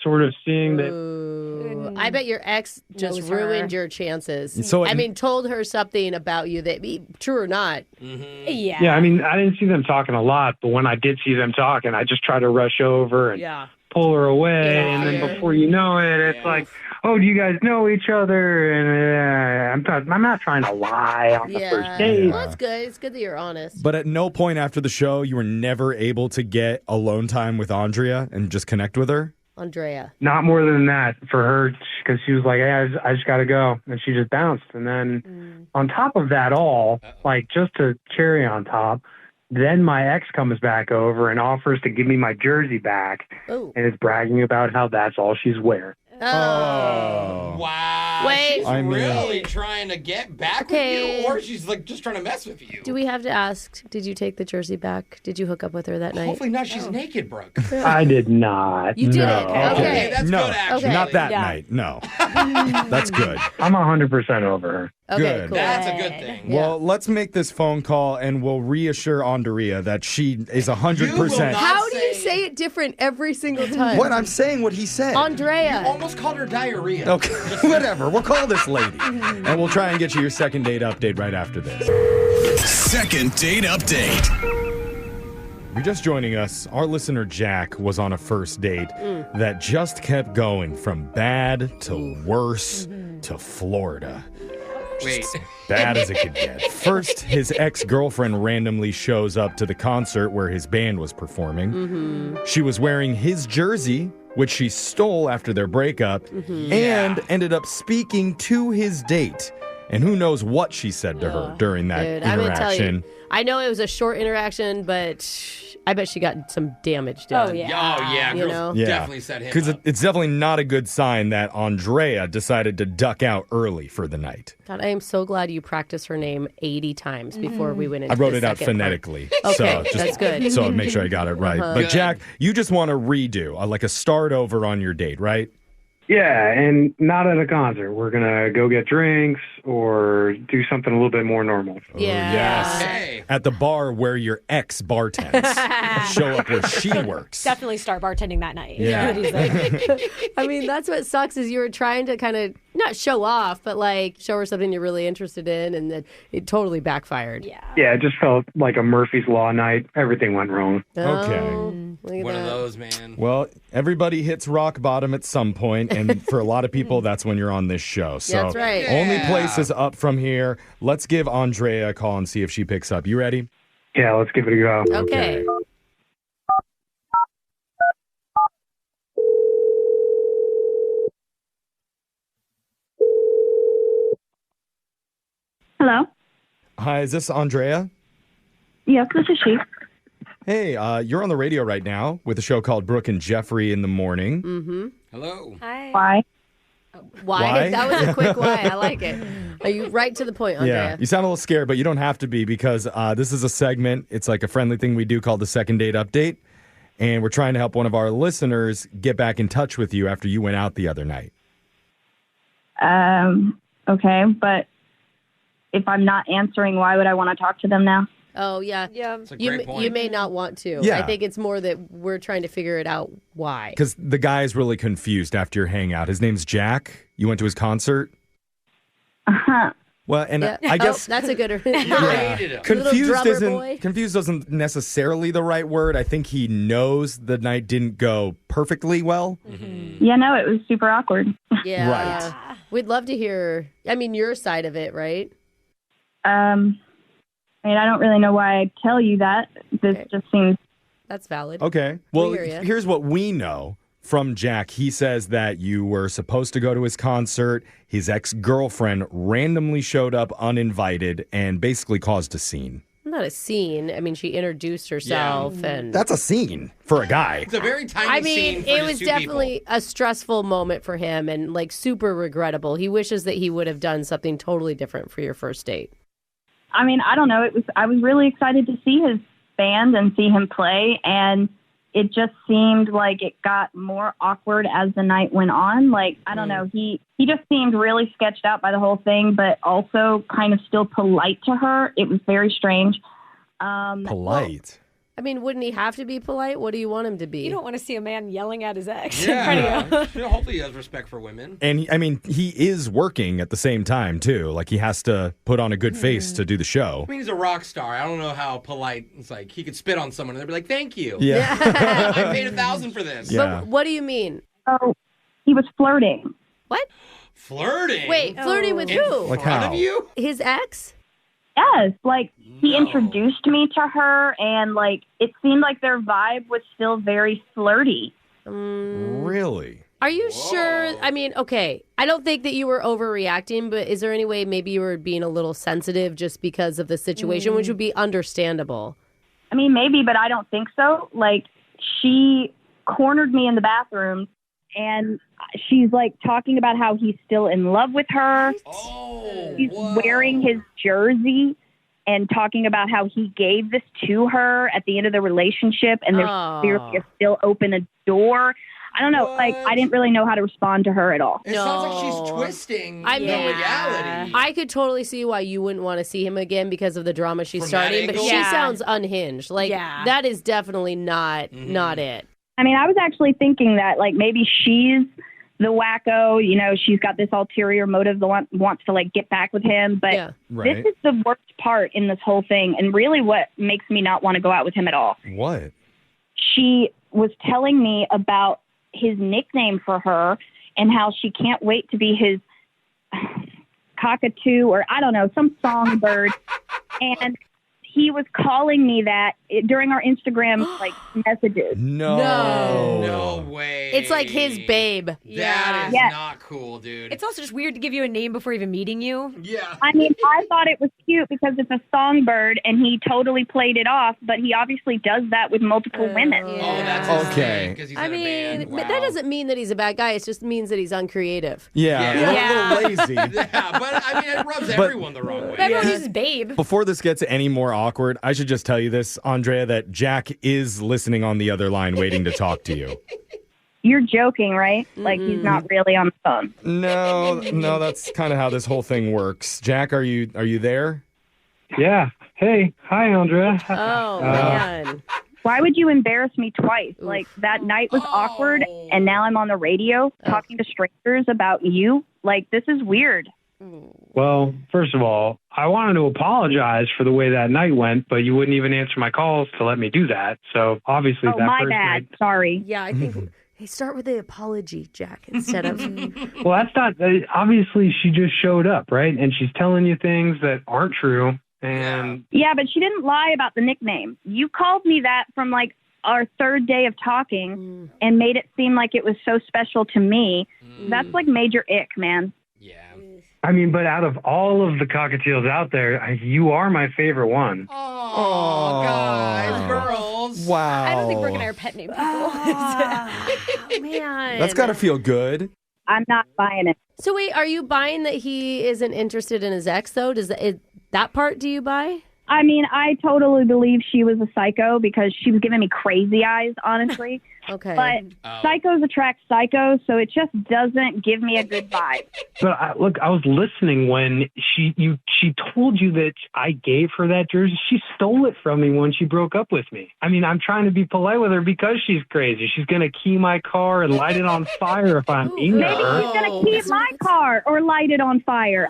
[SPEAKER 17] sort of seeing that.
[SPEAKER 16] I bet your ex just ruined your chances.
[SPEAKER 4] So
[SPEAKER 16] told her something about you that, true or not.
[SPEAKER 2] Yeah.
[SPEAKER 17] Yeah, I mean, I didn't see them talking a lot, but when I did see them talking, I just tried to rush over and pull her away. And then before you know it, it's like, oh, do you guys know each other? And I'm not trying to lie on the first date.
[SPEAKER 16] Well, that's good. It's good that you're honest.
[SPEAKER 4] But at no point after the show, you were never able to get alone time with Andrea and just connect with her?
[SPEAKER 16] Andrea.
[SPEAKER 17] Not more than that for her, because she was like, hey, I just got to go. And she just bounced. And then on top of that all, like just to cherry on top, then my ex comes back over and offers to give me my jersey back and is bragging about how that's all she's wearing.
[SPEAKER 3] Oh. Wow.
[SPEAKER 16] Wait.
[SPEAKER 3] She's really trying to get back with you, or she's like just trying to mess with you.
[SPEAKER 16] Do we have to ask, did you take the jersey back? Did you hook up with her that night?
[SPEAKER 3] Hopefully not. She's naked, Brooke.
[SPEAKER 17] I did not.
[SPEAKER 16] You did
[SPEAKER 17] no.
[SPEAKER 16] it. Okay.
[SPEAKER 3] That's
[SPEAKER 4] no,
[SPEAKER 3] good, actually.
[SPEAKER 4] not that night. No. That's good.
[SPEAKER 17] I'm 100% over her.
[SPEAKER 16] Okay,
[SPEAKER 4] good.
[SPEAKER 16] cool.
[SPEAKER 3] That's a good thing.
[SPEAKER 4] Well, let's make this phone call and we'll reassure Andrea that she is 100%.
[SPEAKER 16] How do you say it different every single time?
[SPEAKER 4] What? I'm saying what he said.
[SPEAKER 16] Andrea.
[SPEAKER 3] You almost called her diarrhea.
[SPEAKER 4] Okay, whatever. We'll call this lady. And we'll try and get you your second date update right after this.
[SPEAKER 14] Second date update.
[SPEAKER 4] If you're just joining us, our listener Jack was on a first date that just kept going from bad to worse to Florida.
[SPEAKER 3] Wait.
[SPEAKER 4] Bad as it could get. First, his ex-girlfriend randomly shows up to the concert where his band was performing. She was wearing his jersey, which she stole after their breakup, and ended up speaking to his date. And who knows what she said to her during that interaction.
[SPEAKER 16] I'm gonna tell you, I know it was a short interaction, but I bet she got some damage done.
[SPEAKER 3] Oh, yeah. Girls definitely set him
[SPEAKER 4] Because
[SPEAKER 3] up.
[SPEAKER 4] it's definitely not a good sign that Andrea decided to duck out early for the night.
[SPEAKER 16] God, I am so glad you practiced her name 80 times before we went into
[SPEAKER 4] I wrote
[SPEAKER 16] the
[SPEAKER 4] it out
[SPEAKER 16] second part.
[SPEAKER 4] phonetically.
[SPEAKER 16] Okay,
[SPEAKER 4] so
[SPEAKER 16] that's good.
[SPEAKER 4] So make sure I got it right. But
[SPEAKER 3] Good.
[SPEAKER 4] Jack, you just want to redo, like a start over on your date, right?
[SPEAKER 17] Yeah, and not at a concert. We're going to go get drinks or do something a little bit more normal.
[SPEAKER 16] Yeah.
[SPEAKER 4] Yes.
[SPEAKER 3] Hey.
[SPEAKER 4] At the bar where your ex bartends. Show up where she works.
[SPEAKER 2] Definitely start bartending that night.
[SPEAKER 4] Yeah.
[SPEAKER 2] What he's like.
[SPEAKER 16] I mean, that's what sucks is you were trying to kind of not show off, but like show her something you're really interested in, and then it totally backfired.
[SPEAKER 17] Yeah, it just felt like a Murphy's Law night. Everything went wrong.
[SPEAKER 4] Okay.
[SPEAKER 16] Look at
[SPEAKER 3] One of
[SPEAKER 16] that.
[SPEAKER 3] those, man.
[SPEAKER 4] Well, everybody hits rock bottom at some point, and for a lot of people, that's when you're on this show. So
[SPEAKER 16] That's right.
[SPEAKER 4] only place is up from here. Let's give Andrea a call and see if she picks up. You ready?
[SPEAKER 17] Yeah, let's give it a go.
[SPEAKER 16] Okay.
[SPEAKER 10] Hello.
[SPEAKER 4] Hi, is this Andrea?
[SPEAKER 10] Yes, this is she.
[SPEAKER 4] Hey, you're on the radio right now with a show called Brooke and Jeffrey in the Morning.
[SPEAKER 16] Mm-hmm.
[SPEAKER 3] Hello.
[SPEAKER 2] Hi.
[SPEAKER 10] Why?
[SPEAKER 16] Why? That was a quick why. I like it. Are you right to the point, Andrea?
[SPEAKER 4] Yeah, you sound a little scared, but you don't have to be because this is a segment. It's like a friendly thing we do called the Second Date Update. And we're trying to help one of our listeners get back in touch with you after you went out the other night.
[SPEAKER 10] Okay, but if I'm not answering, why would I want to talk to them now?
[SPEAKER 16] Oh, yeah.
[SPEAKER 2] Yeah.
[SPEAKER 3] That's a great point.
[SPEAKER 16] You may not want to.
[SPEAKER 4] Yeah.
[SPEAKER 16] I think it's more that we're trying to figure it out why.
[SPEAKER 4] Because the guy's really confused after your hangout. His name's Jack. You went to his concert.
[SPEAKER 10] Uh-huh.
[SPEAKER 4] Well, and
[SPEAKER 16] Yeah.
[SPEAKER 4] I guess
[SPEAKER 16] that's a good
[SPEAKER 3] Hated him.
[SPEAKER 4] confused isn't necessarily the right word. I think he knows the night didn't go perfectly well.
[SPEAKER 10] Yeah, no, it was super awkward.
[SPEAKER 16] Yeah.
[SPEAKER 4] Right.
[SPEAKER 16] We'd love to hear, your side of it, right?
[SPEAKER 10] I mean, I don't really know why I'd tell you that. This just seems...
[SPEAKER 16] That's valid.
[SPEAKER 4] Okay. Well,
[SPEAKER 16] We hear ya.
[SPEAKER 4] here's what we know from Jack. He says that you were supposed to go to his concert. His ex-girlfriend randomly showed up uninvited and basically caused a scene.
[SPEAKER 16] Not a scene. I mean, she introduced herself, and
[SPEAKER 4] That's a scene for a guy.
[SPEAKER 3] It's a very tiny scene for
[SPEAKER 16] it
[SPEAKER 3] just
[SPEAKER 16] was
[SPEAKER 3] two
[SPEAKER 16] definitely
[SPEAKER 3] people.
[SPEAKER 16] a stressful moment for him, and like super regrettable. He wishes that he would have done something totally different for your first date.
[SPEAKER 18] I mean, I don't know. I was really excited to see his band and see him play, and it just seemed like it got more awkward as the night went on. Like, I don't know, he just seemed really sketched out by the whole thing, but also kind of still polite to her. It was very strange.
[SPEAKER 4] Polite?
[SPEAKER 16] I mean, wouldn't he have to be polite? What do you want him to be?
[SPEAKER 2] You don't want to see a man yelling at his ex in
[SPEAKER 3] Yeah.
[SPEAKER 2] front of you.
[SPEAKER 3] Hopefully he has respect for women.
[SPEAKER 4] And he is working at the same time too. Like he has to put on a good face to do the show.
[SPEAKER 3] I mean, he's a rock star. I don't know how polite. It's like he could spit on someone and they'd be like, "Thank you."
[SPEAKER 4] Yeah.
[SPEAKER 3] I paid $1,000 for this.
[SPEAKER 4] Yeah.
[SPEAKER 16] But what do you mean?
[SPEAKER 18] Oh, he was flirting.
[SPEAKER 16] What?
[SPEAKER 3] Flirting?
[SPEAKER 16] Wait, flirting with who?
[SPEAKER 4] Like
[SPEAKER 3] front
[SPEAKER 4] how?
[SPEAKER 3] of you?
[SPEAKER 16] His ex?
[SPEAKER 18] Yes, like he introduced me to her, and like it seemed like their vibe was still very flirty.
[SPEAKER 4] Really?
[SPEAKER 16] Are you sure? I mean, okay, I don't think that you were overreacting, but is there any way maybe you were being a little sensitive just because of the situation, which would be understandable?
[SPEAKER 18] I mean, maybe, but I don't think so. Like, she cornered me in the bathroom, and she's like talking about how he's still in love with her. He's wearing his jersey and talking about how he gave this to her at the end of the relationship, and there's clearly still open a door. I don't know. Like, I didn't really know how to respond to her at all.
[SPEAKER 3] It sounds like she's twisting the reality.
[SPEAKER 16] I could totally see why you wouldn't want to see him again because of the drama she's
[SPEAKER 3] From that
[SPEAKER 16] starting, but
[SPEAKER 3] angle?
[SPEAKER 16] she
[SPEAKER 3] Yeah.
[SPEAKER 16] sounds unhinged. Like, that is definitely not it.
[SPEAKER 18] I mean, I was actually thinking that, like, maybe she's the wacko, you know, she's got this ulterior motive that wants to, like, get back with him. But
[SPEAKER 4] Right.
[SPEAKER 18] this is the worst part in this whole thing, and really what makes me not want to go out with him at all.
[SPEAKER 4] What?
[SPEAKER 18] She was telling me about his nickname for her and how she can't wait to be his cockatoo, or I don't know, some songbird. And he was calling me that during our Instagram like messages.
[SPEAKER 4] No
[SPEAKER 3] way.
[SPEAKER 16] It's like his babe.
[SPEAKER 3] That is
[SPEAKER 18] Yes.
[SPEAKER 3] not cool, dude.
[SPEAKER 2] It's also just weird to give you a name before even meeting you.
[SPEAKER 3] Yeah.
[SPEAKER 18] I mean, I thought it was cute because it's a songbird and he totally played it off, but he obviously does that with multiple women.
[SPEAKER 3] Oh, that's his
[SPEAKER 4] Okay.
[SPEAKER 3] thing, 'cause he's
[SPEAKER 16] I
[SPEAKER 3] in a
[SPEAKER 16] mean,
[SPEAKER 3] band.
[SPEAKER 16] but that doesn't mean that he's a bad guy. It just means that he's uncreative.
[SPEAKER 4] Yeah. A little lazy.
[SPEAKER 3] Yeah, but I mean, it rubs everyone the wrong way.
[SPEAKER 2] Everyone uses babe.
[SPEAKER 4] Before this gets any more awkward, I should just tell you this, Andrea, that Jack is listening on the other line waiting to talk to you.
[SPEAKER 18] You're joking, right? Like he's not really on the phone.
[SPEAKER 4] No, that's kind of how this whole thing works. Jack, are you there?
[SPEAKER 17] Yeah. Hey. Hi, Andrea.
[SPEAKER 16] Oh, man.
[SPEAKER 18] Why would you embarrass me twice? Like that night was awkward, and now I'm on the radio talking to strangers about you. Like this is weird.
[SPEAKER 17] Well, first of all, I wanted to apologize for the way that night went, but you wouldn't even answer my calls to let me do that. So obviously
[SPEAKER 18] Oh,
[SPEAKER 17] that
[SPEAKER 18] my
[SPEAKER 17] first
[SPEAKER 18] bad.
[SPEAKER 17] night.
[SPEAKER 18] Sorry.
[SPEAKER 16] Yeah, I think. Hey, start with the apology, Jack, instead of.
[SPEAKER 17] Well, that's not. Obviously, she just showed up, right? And she's telling you things that aren't true. And
[SPEAKER 18] Yeah, but she didn't lie about the nickname. You called me that from like our third day of talking and made it seem like it was so special to me. That's like major ick, man.
[SPEAKER 17] I mean, but out of all of the cockatiels out there, you are my favorite one.
[SPEAKER 3] Oh, guys, girls.
[SPEAKER 4] Wow.
[SPEAKER 2] I don't think Brooke and I are pet name people.
[SPEAKER 16] Man.
[SPEAKER 4] That's got to feel good.
[SPEAKER 18] I'm not buying it.
[SPEAKER 16] So wait, are you buying that he isn't interested in his ex, though? Does that part do you buy?
[SPEAKER 18] I mean, I totally believe she was a psycho because she was giving me crazy eyes, honestly.
[SPEAKER 16] Okay.
[SPEAKER 18] But psychos attract psychos, so it just doesn't give me a good vibe.
[SPEAKER 17] But look, I was listening when she told you that I gave her that jersey. She stole it from me when she broke up with me. I mean, I'm trying to be polite with her because she's crazy. She's going to key my car and light it on fire if I'm mean to
[SPEAKER 18] Maybe
[SPEAKER 17] her.
[SPEAKER 18] she's going to keep my car or light it on fire.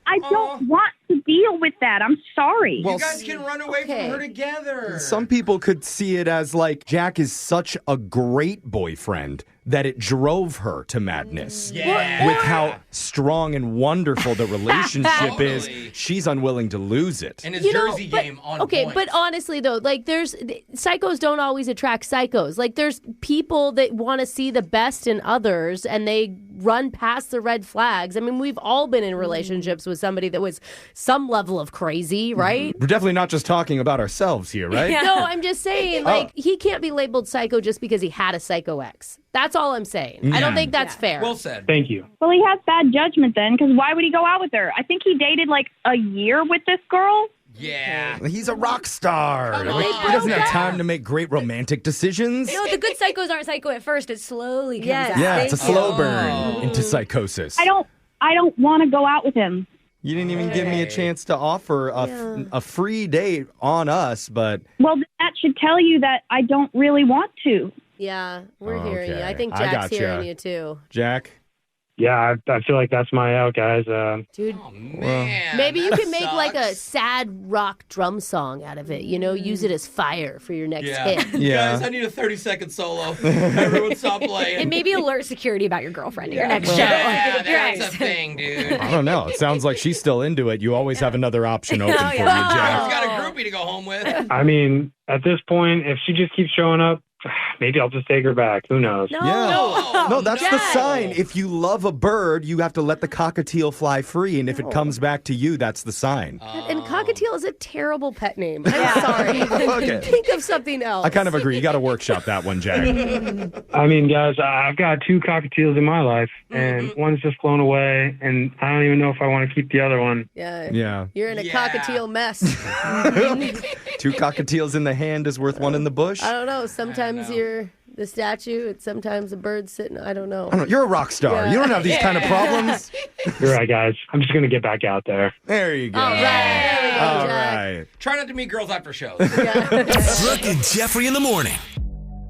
[SPEAKER 18] I don't want to deal with that. I'm sorry.
[SPEAKER 3] You guys can run away from her together.
[SPEAKER 4] Some people could see it as like Jack is such a great boyfriend that it drove her to madness.
[SPEAKER 3] Yeah.
[SPEAKER 4] With how strong and wonderful the relationship is, she's unwilling to lose it.
[SPEAKER 3] And his Jersey game on point.
[SPEAKER 16] But honestly, though, like, psychos don't always attract psychos. Like, there's people that want to see the best in others, and they run past the red flags. I mean, we've all been in relationships with somebody that was some level of crazy, right?
[SPEAKER 4] We're definitely not just talking about ourselves here, right?
[SPEAKER 16] No, I'm just saying, like, he can't be labeled psycho just because he had a psycho ex. That's all I'm saying. I don't think that's fair.
[SPEAKER 3] Well said.
[SPEAKER 17] Thank you.
[SPEAKER 18] Well, he has bad judgment then, because why would he go out with her? I think he dated like a year with this girl.
[SPEAKER 3] Yeah.
[SPEAKER 4] He's a rock star.
[SPEAKER 3] Come
[SPEAKER 4] He
[SPEAKER 3] on.
[SPEAKER 4] doesn't have time to make great romantic decisions.
[SPEAKER 2] No, the good psychos aren't psycho at first. It slowly comes out.
[SPEAKER 4] Yeah, it's a slow burn into psychosis.
[SPEAKER 18] I don't want to go out with him.
[SPEAKER 4] You didn't even give me a chance to offer a free date on us, but...
[SPEAKER 18] Well, that should tell you that I don't really want to.
[SPEAKER 16] Yeah, we're hearing you.
[SPEAKER 4] Okay.
[SPEAKER 16] I think
[SPEAKER 4] I
[SPEAKER 16] Jack's
[SPEAKER 4] gotcha.
[SPEAKER 16] hearing you, too.
[SPEAKER 4] Jack?
[SPEAKER 17] Yeah, I feel like that's my out, guys.
[SPEAKER 16] Dude,
[SPEAKER 3] Man,
[SPEAKER 16] maybe you
[SPEAKER 3] that
[SPEAKER 16] can make like a
[SPEAKER 3] sucks.
[SPEAKER 16] sad rock drum song out of it. You know, use it as fire for your next hit.
[SPEAKER 3] Guys, I need a 30-second solo. Everyone stop playing.
[SPEAKER 2] And maybe alert security about your girlfriend at your next show.
[SPEAKER 3] Yeah,
[SPEAKER 2] Your
[SPEAKER 3] that's
[SPEAKER 2] ex.
[SPEAKER 3] a thing, dude.
[SPEAKER 4] I don't know. It sounds like she's still into it. You always have another option open for you, Jack.
[SPEAKER 3] He's got a groupie to go home with.
[SPEAKER 17] I mean, at this point, if she just keeps showing up, maybe I'll just take her back. Who knows?
[SPEAKER 4] No, that's the
[SPEAKER 16] Jack.
[SPEAKER 4] sign. If you love a bird, you have to let the cockatiel fly free, and if it comes back to you, that's the sign.
[SPEAKER 16] And cockatiel is a terrible pet name. I'm sorry.
[SPEAKER 4] Okay.
[SPEAKER 16] Think of something else.
[SPEAKER 4] I kind of agree. You got to workshop that one, Jack.
[SPEAKER 17] I mean, guys, I've got 2 cockatiels in my life, and one's just flown away, and I don't even know if I want to keep the other one.
[SPEAKER 16] Yeah. You're in a cockatiel mess.
[SPEAKER 4] 2 cockatiels in the hand is worth 1 in the bush.
[SPEAKER 16] I don't know. Sometimes you're the statue, and sometimes a bird sitting. I don't know.
[SPEAKER 4] I don't know. You're a rock star.
[SPEAKER 16] Yeah.
[SPEAKER 4] You don't have these kind of problems.
[SPEAKER 17] You're right, guys. I'm just going to get back out there.
[SPEAKER 4] There you go.
[SPEAKER 16] All right.
[SPEAKER 4] All right.
[SPEAKER 3] Try not to meet girls after shows.
[SPEAKER 14] Brooke and Jeffrey in the morning.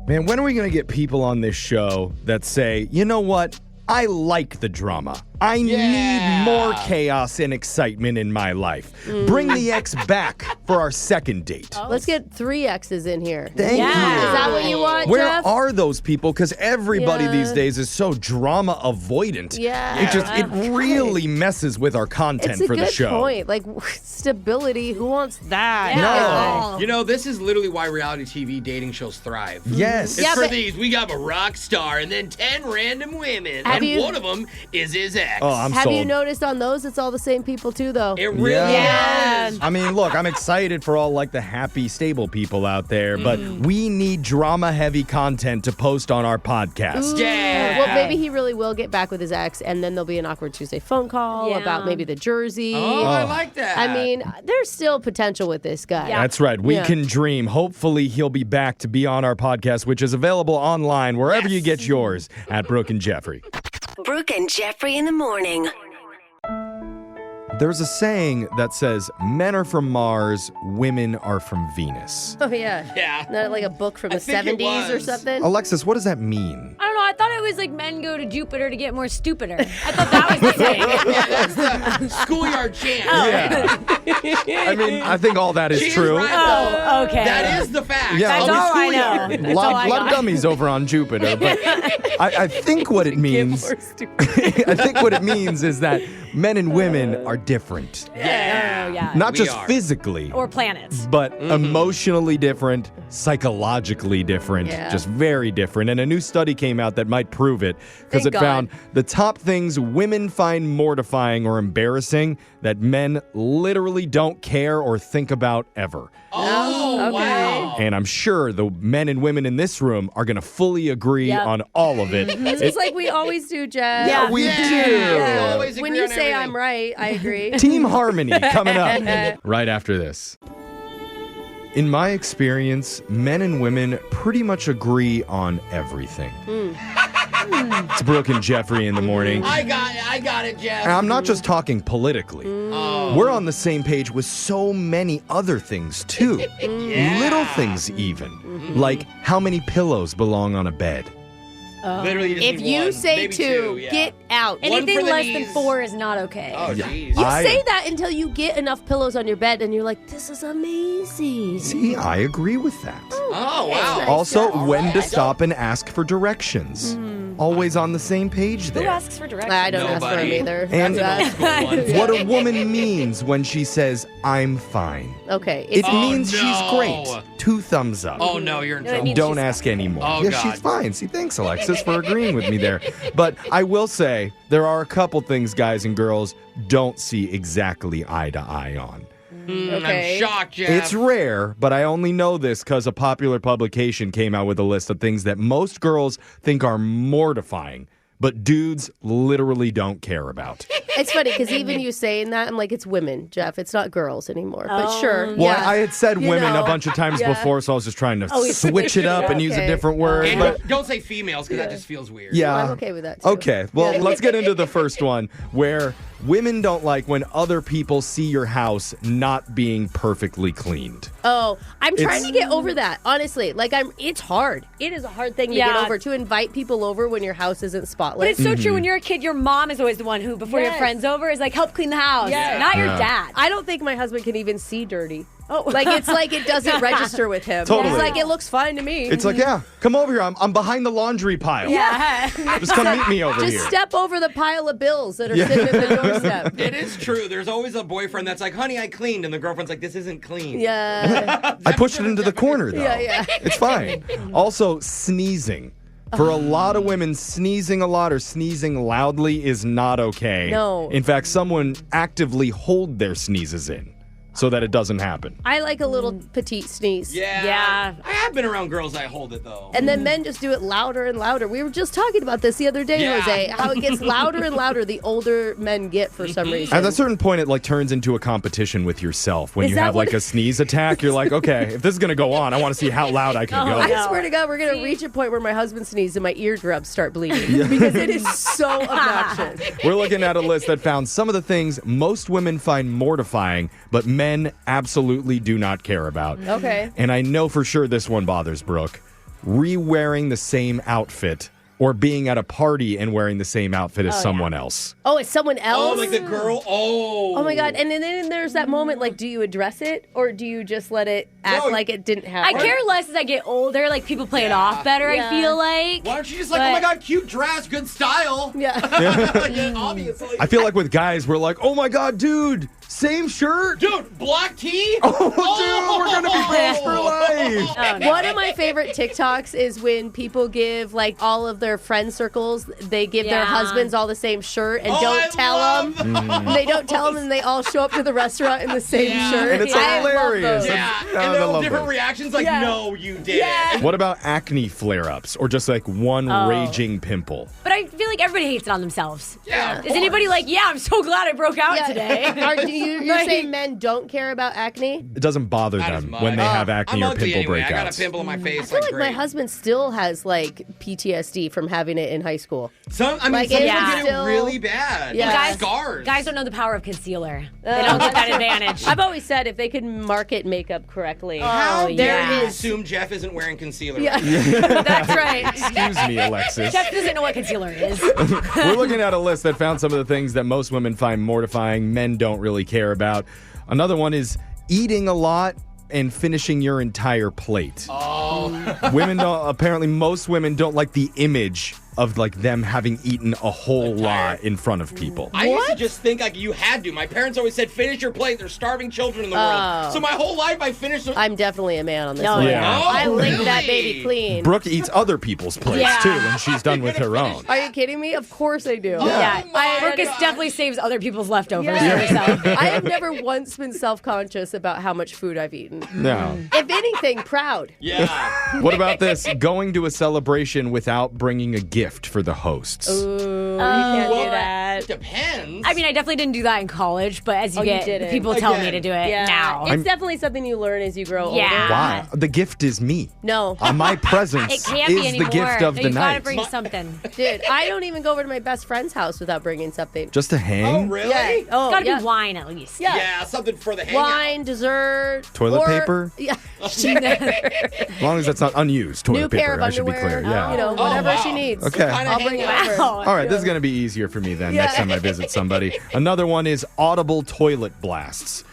[SPEAKER 4] Man, when are we going to get people on this show that say, you know what? I like the drama. I need more chaos and excitement in my life. Bring the ex back for our second date.
[SPEAKER 16] Let's get 3 X's in here.
[SPEAKER 4] Thank you.
[SPEAKER 16] Is that what you want,
[SPEAKER 4] Where
[SPEAKER 16] Jeff?
[SPEAKER 4] are those people? Because everybody these days is so drama avoidant.
[SPEAKER 16] Yeah.
[SPEAKER 4] It really messes with our content
[SPEAKER 16] It's a
[SPEAKER 4] for
[SPEAKER 16] good
[SPEAKER 4] the show.
[SPEAKER 16] point. Like, stability, who wants that?
[SPEAKER 4] No.
[SPEAKER 3] You know, this is literally why reality TV dating shows thrive.
[SPEAKER 4] Yes.
[SPEAKER 3] It's for these. We got a rock star and then 10 random women.
[SPEAKER 16] Have
[SPEAKER 3] And
[SPEAKER 16] you-
[SPEAKER 3] one of them is his ex.
[SPEAKER 4] Oh, I'm
[SPEAKER 16] Have
[SPEAKER 4] sold.
[SPEAKER 16] you noticed on those, it's all the same people too, though?
[SPEAKER 3] It really is.
[SPEAKER 4] I mean, look, I'm excited for all like the happy, stable people out there, but we need drama-heavy content to post on our podcast.
[SPEAKER 3] Yeah.
[SPEAKER 16] Well, maybe he really will get back with his ex, and then there'll be an awkward Tuesday phone call about maybe the jersey.
[SPEAKER 3] Oh, I like that.
[SPEAKER 16] I mean, there's still potential with this guy.
[SPEAKER 4] That's right. We
[SPEAKER 16] Yeah.
[SPEAKER 4] can dream. Hopefully, he'll be back to be on our podcast, which is available online wherever you get yours at Brooke and Jeffrey.
[SPEAKER 6] Brooke and Jeffrey in the morning.
[SPEAKER 4] There's a saying that says, men are from Mars, women are from Venus.
[SPEAKER 16] Oh, yeah.
[SPEAKER 3] Yeah.
[SPEAKER 16] Isn't that like a book from the
[SPEAKER 3] think it
[SPEAKER 16] 70s or
[SPEAKER 3] was.
[SPEAKER 16] something?
[SPEAKER 4] Alexis, what does that mean?
[SPEAKER 2] I don't know. I thought it was like men go to Jupiter to get more stupider. I thought that was the saying.
[SPEAKER 3] Yeah, that's the schoolyard chant.
[SPEAKER 4] Yeah. I mean, I think all that is
[SPEAKER 3] She is
[SPEAKER 4] true.
[SPEAKER 3] right, though.
[SPEAKER 2] Oh, okay.
[SPEAKER 3] That is the fact.
[SPEAKER 4] Yeah,
[SPEAKER 2] That's
[SPEAKER 4] well,
[SPEAKER 2] all I
[SPEAKER 3] schoolyard.
[SPEAKER 2] know. That's all
[SPEAKER 4] lot
[SPEAKER 2] I
[SPEAKER 4] of
[SPEAKER 2] got.
[SPEAKER 4] dummies over on Jupiter, but I think what it means, I think what it means is that men and women are different.
[SPEAKER 2] Oh, yeah.
[SPEAKER 4] Not
[SPEAKER 3] We
[SPEAKER 4] just
[SPEAKER 3] are.
[SPEAKER 4] physically,
[SPEAKER 2] Or planets.
[SPEAKER 4] but emotionally different, psychologically different,
[SPEAKER 16] Yeah.
[SPEAKER 4] just very different. And a new study came out that might prove it because
[SPEAKER 16] Thank
[SPEAKER 4] it
[SPEAKER 16] God.
[SPEAKER 4] found the top things women find mortifying or embarrassing that men literally don't care or think about ever.
[SPEAKER 3] Oh, wow.
[SPEAKER 4] And I'm sure the men and women in this room are going to fully agree
[SPEAKER 16] Yep.
[SPEAKER 4] on all of it.
[SPEAKER 16] It's just like we always do, Jeff.
[SPEAKER 4] Yeah, we do.
[SPEAKER 3] We always
[SPEAKER 16] When
[SPEAKER 3] agree
[SPEAKER 16] you
[SPEAKER 3] on
[SPEAKER 16] say
[SPEAKER 3] everything.
[SPEAKER 16] I'm right, I agree.
[SPEAKER 4] Team Harmony coming up right after this. In my experience, men and women pretty much agree on everything. It's Brooke and Jeffrey in the morning.
[SPEAKER 3] I got it, Jeff.
[SPEAKER 4] And I'm not just talking politically.
[SPEAKER 3] Oh.
[SPEAKER 4] We're on the same page with so many other things, too. Little things, even. Like how many pillows belong on a bed.
[SPEAKER 3] Literally just
[SPEAKER 16] If
[SPEAKER 3] need
[SPEAKER 16] you
[SPEAKER 3] one,
[SPEAKER 16] say
[SPEAKER 3] maybe
[SPEAKER 16] 2,
[SPEAKER 3] yeah.
[SPEAKER 16] get out.
[SPEAKER 3] One
[SPEAKER 2] Anything
[SPEAKER 3] for the
[SPEAKER 2] less
[SPEAKER 3] knees.
[SPEAKER 2] than 4 is not okay.
[SPEAKER 3] Oh,
[SPEAKER 4] Yeah.
[SPEAKER 3] jeez.
[SPEAKER 16] You
[SPEAKER 4] I-
[SPEAKER 16] say that until you get enough pillows on your bed, and you're like, this is amazing.
[SPEAKER 4] See, I agree with that.
[SPEAKER 3] Oh, wow.
[SPEAKER 4] Also, when to stop and ask for directions. always on the same page
[SPEAKER 2] Who
[SPEAKER 4] there.
[SPEAKER 2] asks for directions?
[SPEAKER 16] I don't ask for them either.
[SPEAKER 4] And
[SPEAKER 16] That's
[SPEAKER 4] what a woman means when she says, I'm fine.
[SPEAKER 16] Okay.
[SPEAKER 4] It means she's great. 2 thumbs up.
[SPEAKER 3] Oh, no, you're in trouble.
[SPEAKER 4] Don't ask anymore.
[SPEAKER 3] Oh,
[SPEAKER 4] yeah,
[SPEAKER 3] God.
[SPEAKER 4] she's fine. See, thanks, Alexis, for agreeing with me there. But I will say there are a couple things guys and girls don't see exactly eye to eye on.
[SPEAKER 3] I'm shocked, Jeff.
[SPEAKER 4] It's rare, but I only know this because a popular publication came out with a list of things that most girls think are mortifying, but dudes literally don't care about.
[SPEAKER 16] It's funny because even you saying that, I'm like, it's women, Jeff. It's not girls anymore. But sure.
[SPEAKER 4] Well,
[SPEAKER 16] yeah.
[SPEAKER 4] I had said
[SPEAKER 16] You
[SPEAKER 4] women
[SPEAKER 16] know,
[SPEAKER 4] a bunch of times
[SPEAKER 16] yeah.
[SPEAKER 4] before, so I was just trying to
[SPEAKER 16] Oh, you
[SPEAKER 4] switch it up and use a different word.
[SPEAKER 3] And
[SPEAKER 4] But
[SPEAKER 3] don't say females because that just feels weird.
[SPEAKER 4] yeah.
[SPEAKER 16] I'm okay with that, too.
[SPEAKER 4] Okay, well,
[SPEAKER 16] Yeah.
[SPEAKER 4] let's get into the first one where women don't like when other people see your house not being perfectly cleaned.
[SPEAKER 16] Oh, I'm trying
[SPEAKER 4] It's-
[SPEAKER 16] to get over that. Honestly, it's hard. It is a hard thing to get over, to invite people over when your house isn't
[SPEAKER 2] But
[SPEAKER 16] spotless.
[SPEAKER 2] it's so true. When you're a kid, your mom is always the one who, before your
[SPEAKER 16] Yes.
[SPEAKER 2] friends over, is like, help clean the house.
[SPEAKER 16] Yes.
[SPEAKER 2] Not your
[SPEAKER 4] Yeah.
[SPEAKER 2] dad.
[SPEAKER 16] I don't think my husband can even see dirty. Oh, it's like it doesn't register with him.
[SPEAKER 4] Totally.
[SPEAKER 16] It's like it looks fine to me.
[SPEAKER 4] It's like, yeah, come over here. I'm behind the laundry pile.
[SPEAKER 16] Yeah.
[SPEAKER 4] Just come meet me over
[SPEAKER 16] Just
[SPEAKER 4] here.
[SPEAKER 16] step over the pile of bills that are sitting at the doorstep.
[SPEAKER 3] It is true. There's always a boyfriend that's like, honey, I cleaned. And the girlfriend's like, this isn't clean.
[SPEAKER 16] Yeah.
[SPEAKER 4] I pushed it into the corner, though.
[SPEAKER 16] Yeah.
[SPEAKER 4] It's fine. Also, sneezing. For a lot of women, sneezing a lot or sneezing loudly is not okay.
[SPEAKER 16] No.
[SPEAKER 4] In fact, someone actively hold their sneezes in so that it doesn't happen.
[SPEAKER 16] I like a little petite sneeze.
[SPEAKER 3] Yeah. I have been around girls that hold it, though.
[SPEAKER 16] And then men just do it louder and louder. We were just talking about this the other day,
[SPEAKER 3] Yeah.
[SPEAKER 16] Jose, how it gets louder and louder the older men get for some reason.
[SPEAKER 4] At a certain point, it turns into a competition with yourself. When
[SPEAKER 16] Is
[SPEAKER 4] you
[SPEAKER 16] that
[SPEAKER 4] have
[SPEAKER 16] what-
[SPEAKER 4] a sneeze attack, you're like, okay, if this is gonna go on, I want to see how loud I can go.
[SPEAKER 16] I swear to God, we're going to reach a point where my husband sneezes and my eardrums start bleeding because it is so obnoxious.
[SPEAKER 4] We're looking at a list that found some of the things most women find mortifying, but men absolutely do not care about.
[SPEAKER 16] Okay.
[SPEAKER 4] And I know for sure this one bothers Brooke. Re-wearing the same outfit or being at a party and wearing the same outfit as someone else.
[SPEAKER 16] Oh, it's someone else?
[SPEAKER 3] Oh, like the girl. Oh.
[SPEAKER 16] Oh my God. And then there's that moment, like, do you address it or do you just let it act like it didn't happen?
[SPEAKER 2] I care less as I get older. Like, people play it off better, I feel like.
[SPEAKER 3] Why don't you just oh my God, cute dress, good style.
[SPEAKER 16] Yeah.
[SPEAKER 3] Yeah, obviously.
[SPEAKER 4] I feel like with guys, we're like, oh my God, dude, same shirt?
[SPEAKER 3] Dude, black tea?
[SPEAKER 4] Oh, dude, we're going to be friends for life.
[SPEAKER 2] Oh, no.
[SPEAKER 16] One of my favorite TikToks is when people give, like, all of their friend circles, they give their husbands all the same shirt and don't tell them. They don't tell them and they all show up to the restaurant in the same shirt.
[SPEAKER 4] And it's
[SPEAKER 16] I love
[SPEAKER 4] hilarious.
[SPEAKER 16] those.
[SPEAKER 3] Yeah,
[SPEAKER 4] I
[SPEAKER 3] and they're all
[SPEAKER 4] love
[SPEAKER 3] different
[SPEAKER 4] those.
[SPEAKER 3] reactions like, no, you didn't.
[SPEAKER 16] Yeah.
[SPEAKER 4] What about acne flare-ups or just like one raging pimple?
[SPEAKER 2] But I feel like everybody hates it on themselves.
[SPEAKER 3] Yeah, of
[SPEAKER 2] Is anybody like, yeah, I'm so glad I broke out
[SPEAKER 16] Yeah.
[SPEAKER 2] today?
[SPEAKER 16] You're saying men don't care about acne?
[SPEAKER 4] It doesn't bother
[SPEAKER 3] Not as
[SPEAKER 4] them
[SPEAKER 3] much.
[SPEAKER 4] when they have acne
[SPEAKER 3] I'm
[SPEAKER 4] or
[SPEAKER 3] ugly
[SPEAKER 4] pimple
[SPEAKER 3] anyway. I got a
[SPEAKER 4] breakouts.
[SPEAKER 3] pimple on my face.
[SPEAKER 16] I feel like my
[SPEAKER 3] great.
[SPEAKER 16] husband still has, like, PTSD from having it in high school.
[SPEAKER 3] Some
[SPEAKER 16] Like,
[SPEAKER 3] people
[SPEAKER 16] it's
[SPEAKER 3] get
[SPEAKER 16] still-
[SPEAKER 3] it really bad.
[SPEAKER 16] Yeah.
[SPEAKER 3] Like scars.
[SPEAKER 2] Guys don't know the power of concealer. They don't get that advantage.
[SPEAKER 16] I've always said if they could market makeup correctly.
[SPEAKER 3] How
[SPEAKER 2] Oh,
[SPEAKER 3] dare
[SPEAKER 2] yeah.
[SPEAKER 3] you assume Jeff isn't wearing concealer?
[SPEAKER 16] Yeah.
[SPEAKER 2] That's right.
[SPEAKER 4] Excuse me, Alexis.
[SPEAKER 2] Jeff doesn't know what concealer is.
[SPEAKER 4] We're looking at a list that found some of the things that most women find mortifying, men don't really care about. Another one is eating a lot and finishing your entire plate.
[SPEAKER 3] Oh.
[SPEAKER 4] Women don't, apparently most women don't like the image of like them having eaten a whole lot in front of people.
[SPEAKER 3] I used to just think like you had to. My parents always said, finish your plate. There's starving children in the world. So my whole life I finished.
[SPEAKER 16] I'm definitely a man on this
[SPEAKER 2] No,
[SPEAKER 16] one.
[SPEAKER 4] yeah.
[SPEAKER 16] I
[SPEAKER 3] Oh,
[SPEAKER 16] lick that
[SPEAKER 3] really?
[SPEAKER 16] baby clean.
[SPEAKER 4] Brooke eats other people's plates
[SPEAKER 2] Yeah.
[SPEAKER 4] too when she's done with her own.
[SPEAKER 16] Are you kidding me? Of course I do.
[SPEAKER 2] Yeah.
[SPEAKER 3] my
[SPEAKER 2] Marcus
[SPEAKER 3] gosh.
[SPEAKER 2] definitely saves other people's leftovers
[SPEAKER 16] Yeah.
[SPEAKER 2] for herself.
[SPEAKER 16] I have never once been self-conscious about how much food I've eaten.
[SPEAKER 4] No.
[SPEAKER 16] If anything, proud.
[SPEAKER 3] Yeah.
[SPEAKER 4] What about this? Going to a celebration without bringing a gift for the hosts.
[SPEAKER 16] Ooh, you can't do
[SPEAKER 3] Well,
[SPEAKER 16] that.
[SPEAKER 3] It depends.
[SPEAKER 2] I mean, I definitely didn't do that in college, but as you
[SPEAKER 16] Oh, you
[SPEAKER 2] get
[SPEAKER 16] didn't.
[SPEAKER 2] people tell me
[SPEAKER 3] Again.
[SPEAKER 2] to do it
[SPEAKER 16] Yeah,
[SPEAKER 2] now.
[SPEAKER 16] it's definitely something you learn as you grow
[SPEAKER 2] Yeah.
[SPEAKER 16] older.
[SPEAKER 4] Why? The gift is me.
[SPEAKER 16] No.
[SPEAKER 4] My presence
[SPEAKER 2] It can't
[SPEAKER 4] is
[SPEAKER 2] be anymore.
[SPEAKER 4] the gift of
[SPEAKER 2] No,
[SPEAKER 4] the
[SPEAKER 2] you gotta
[SPEAKER 4] night.
[SPEAKER 2] bring something.
[SPEAKER 16] Dude, I don't even go over to my best friend's house without bringing something.
[SPEAKER 4] Just to
[SPEAKER 3] Oh,
[SPEAKER 4] hang?
[SPEAKER 3] really?
[SPEAKER 16] Yeah. Oh,
[SPEAKER 2] It's gotta
[SPEAKER 16] yeah.
[SPEAKER 2] be wine at least.
[SPEAKER 16] Yeah.
[SPEAKER 3] Yeah, something for the hangout.
[SPEAKER 16] Wine, dessert,
[SPEAKER 4] Toilet
[SPEAKER 16] or-
[SPEAKER 4] paper?
[SPEAKER 16] Yeah.
[SPEAKER 4] As long as that's not unused toilet
[SPEAKER 16] New
[SPEAKER 4] paper,
[SPEAKER 16] pair of
[SPEAKER 4] I should be
[SPEAKER 16] underwear.
[SPEAKER 4] clear. Yeah.
[SPEAKER 16] You know, whatever
[SPEAKER 3] wow.
[SPEAKER 16] she needs.
[SPEAKER 4] Okay.
[SPEAKER 16] I'll bring it over.
[SPEAKER 2] Wow.
[SPEAKER 4] All right, this is going to be easier for me then next time I visit somebody. Another one is audible toilet blasts.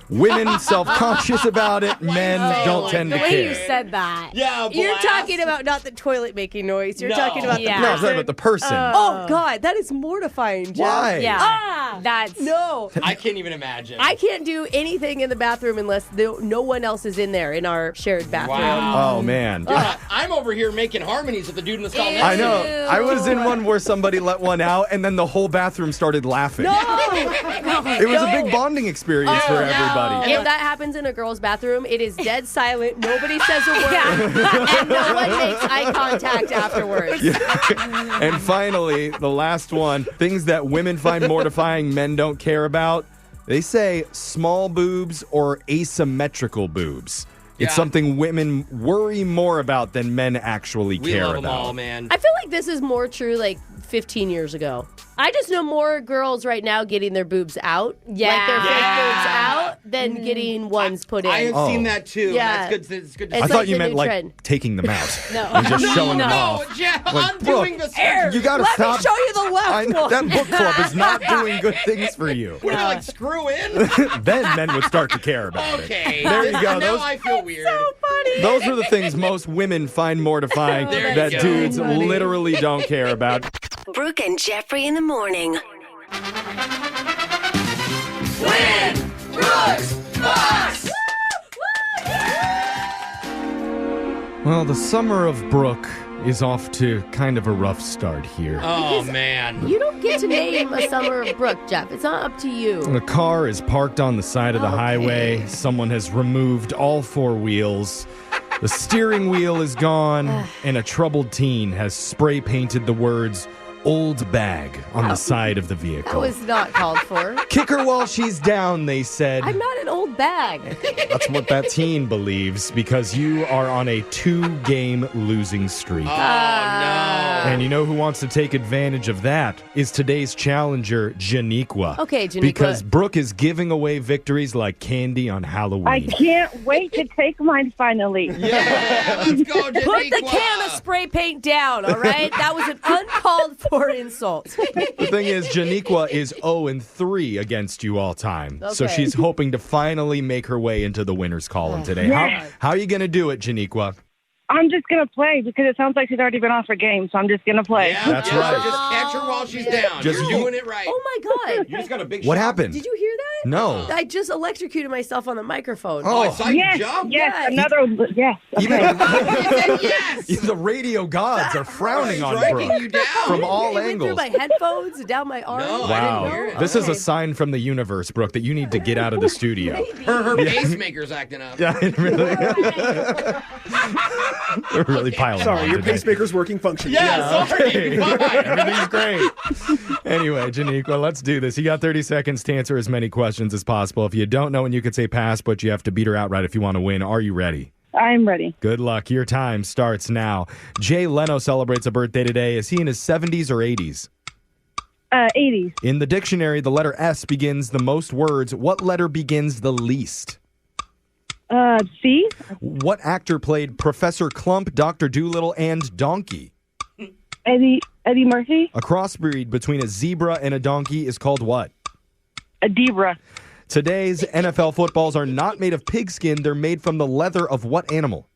[SPEAKER 4] Women self-conscious about it. Men don't tend
[SPEAKER 16] the
[SPEAKER 4] to
[SPEAKER 16] way
[SPEAKER 4] care.
[SPEAKER 16] you said that.
[SPEAKER 3] Yeah,
[SPEAKER 16] You're
[SPEAKER 3] blast.
[SPEAKER 16] talking about not the toilet making noise. You're
[SPEAKER 3] No.
[SPEAKER 16] talking about the
[SPEAKER 2] Yeah.
[SPEAKER 4] No, I'm
[SPEAKER 16] person.
[SPEAKER 4] talking about the person.
[SPEAKER 1] Oh, God, that is mortifying, Jeff.
[SPEAKER 4] Why?
[SPEAKER 2] Yeah. That's
[SPEAKER 1] No.
[SPEAKER 3] I can't even imagine.
[SPEAKER 1] I can't do anything in the bathroom unless no one else is in there in our shared bathroom.
[SPEAKER 3] Wow.
[SPEAKER 4] Oh, man.
[SPEAKER 3] I'm over here making harmonies with the dude in the stall next
[SPEAKER 4] I
[SPEAKER 3] to
[SPEAKER 4] know.
[SPEAKER 3] me.
[SPEAKER 4] I was in one where somebody let one out, and then the whole bathroom started laughing. It was a big bonding experience for everybody.
[SPEAKER 1] If that happens in a girl's bathroom, it is dead silent. Nobody says a word. And no one makes eye contact afterwards.
[SPEAKER 4] And finally, the last one, things that women find mortifying, men don't care about. They say small boobs or asymmetrical boobs. It's
[SPEAKER 3] Yeah.
[SPEAKER 4] something women worry more about than men actually
[SPEAKER 3] We
[SPEAKER 4] care
[SPEAKER 3] love them
[SPEAKER 4] about.
[SPEAKER 3] all, man.
[SPEAKER 16] I feel like this is more true like 15 years ago. I just know more girls right now getting their boobs out.
[SPEAKER 2] Yeah.
[SPEAKER 16] Like their fake
[SPEAKER 3] Yeah.
[SPEAKER 16] boobs out than getting ones put in.
[SPEAKER 3] I have seen that too.
[SPEAKER 16] Yeah.
[SPEAKER 3] That's good. It's good to
[SPEAKER 16] It's
[SPEAKER 4] I
[SPEAKER 3] see.
[SPEAKER 4] thought
[SPEAKER 16] like
[SPEAKER 4] you
[SPEAKER 16] the
[SPEAKER 4] meant
[SPEAKER 16] new
[SPEAKER 4] like
[SPEAKER 16] trend.
[SPEAKER 4] taking them out.
[SPEAKER 16] No.
[SPEAKER 4] And just showing them
[SPEAKER 3] No,
[SPEAKER 4] off.
[SPEAKER 3] Jeff,
[SPEAKER 4] Like,
[SPEAKER 3] undoing
[SPEAKER 4] Brooke,
[SPEAKER 3] the
[SPEAKER 4] You gotta
[SPEAKER 1] Let
[SPEAKER 4] stop.
[SPEAKER 1] me show you the left one.
[SPEAKER 4] That book club is not doing good things for you.
[SPEAKER 3] What do we like screw in?
[SPEAKER 4] Then men would start to care about
[SPEAKER 3] Okay.
[SPEAKER 4] it. There you go.
[SPEAKER 3] Now
[SPEAKER 4] Those,
[SPEAKER 3] I feel weird.
[SPEAKER 4] those are the things most women find mortifying
[SPEAKER 3] There
[SPEAKER 4] that
[SPEAKER 3] you go.
[SPEAKER 4] dudes literally don't care about.
[SPEAKER 6] Brooke and Jeffrey in the morning.
[SPEAKER 4] Well, the summer of Brooke is off to kind of a rough start here.
[SPEAKER 3] Oh, man.
[SPEAKER 16] You don't get to name a summer of Brooke, Jeff. It's not up to you.
[SPEAKER 4] The car is parked on the side of the highway. Someone has removed all four wheels. The steering wheel is gone, and a troubled teen has spray painted the words "old bag" on the side of the
[SPEAKER 16] That
[SPEAKER 4] vehicle.
[SPEAKER 16] was not called for.
[SPEAKER 4] Kick her while she's down, they said.
[SPEAKER 16] I'm not an old bag.
[SPEAKER 4] That's what that teen believes, because you are on a 2-game losing streak.
[SPEAKER 3] Oh, no.
[SPEAKER 4] And you know who wants to take advantage of that is today's challenger, Janiqua.
[SPEAKER 16] Okay, Janiqua.
[SPEAKER 4] Because Brooke is giving away victories like candy on Halloween.
[SPEAKER 10] I can't wait to take mine finally.
[SPEAKER 3] Yeah, let's go, Janiqua.
[SPEAKER 1] Put the can of spray paint down, all right? That was an uncalled for insult.
[SPEAKER 4] The thing is, Janiqua is 0-3 against you all time. So
[SPEAKER 16] Okay.
[SPEAKER 4] she's hoping to finally make her way into the winner's column today.
[SPEAKER 10] Yes.
[SPEAKER 4] How are you going to do it, Janiqua?
[SPEAKER 10] I'm just going to play because it sounds like she's already been off her game, so I'm just going to play.
[SPEAKER 3] Yeah,
[SPEAKER 4] That's
[SPEAKER 3] yeah,
[SPEAKER 4] right.
[SPEAKER 3] Just catch her while she's down.
[SPEAKER 4] Just
[SPEAKER 3] You're
[SPEAKER 4] you-
[SPEAKER 3] doing it right.
[SPEAKER 1] Oh, my God.
[SPEAKER 3] You just got a big
[SPEAKER 4] What
[SPEAKER 3] shot.
[SPEAKER 4] happened?
[SPEAKER 1] Did you hear that?
[SPEAKER 4] No.
[SPEAKER 1] I just electrocuted myself on the microphone.
[SPEAKER 3] Oh, I saw you
[SPEAKER 10] Yes,
[SPEAKER 3] jump.
[SPEAKER 10] yes,
[SPEAKER 1] Yeah.
[SPEAKER 10] another, yes.
[SPEAKER 4] Even
[SPEAKER 3] Yes.
[SPEAKER 4] the radio gods are frowning on
[SPEAKER 3] Striking
[SPEAKER 4] Brooke
[SPEAKER 3] you down.
[SPEAKER 4] from all
[SPEAKER 1] It went
[SPEAKER 4] angles.
[SPEAKER 1] through my headphones and down my arm.
[SPEAKER 3] No, I
[SPEAKER 4] Wow.
[SPEAKER 3] didn't hear it.
[SPEAKER 4] This is a sign from the universe, Brooke, that you need to get out of the studio.
[SPEAKER 3] Her pacemaker's acting up.
[SPEAKER 4] Yeah, it really. They're really piling
[SPEAKER 5] Sorry,
[SPEAKER 4] on
[SPEAKER 5] your
[SPEAKER 4] today.
[SPEAKER 5] pacemaker's working function.
[SPEAKER 3] Yeah, sorry.
[SPEAKER 4] Okay.
[SPEAKER 3] Fine.
[SPEAKER 4] Everything's great. Anyway, Janiqua, let's do this. You got 30 seconds to answer as many questions as possible. If you don't know, and you could say pass, but you have to beat her outright if you want to win. Are you ready?
[SPEAKER 10] I'm ready.
[SPEAKER 4] Good luck. Your time starts now. Jay Leno celebrates a birthday today. Is he in his 70s or 80s?
[SPEAKER 10] 80s.
[SPEAKER 4] In the dictionary, the letter S begins the most words. What letter begins the least?
[SPEAKER 10] C.
[SPEAKER 4] What actor played Professor Clump, Dr. Doolittle, and Donkey?
[SPEAKER 10] Eddie Murphy.
[SPEAKER 4] A crossbreed between a zebra and a donkey is called what?
[SPEAKER 10] A Debra.
[SPEAKER 4] Today's NFL footballs are not made of pigskin. They're made from the leather of what animal?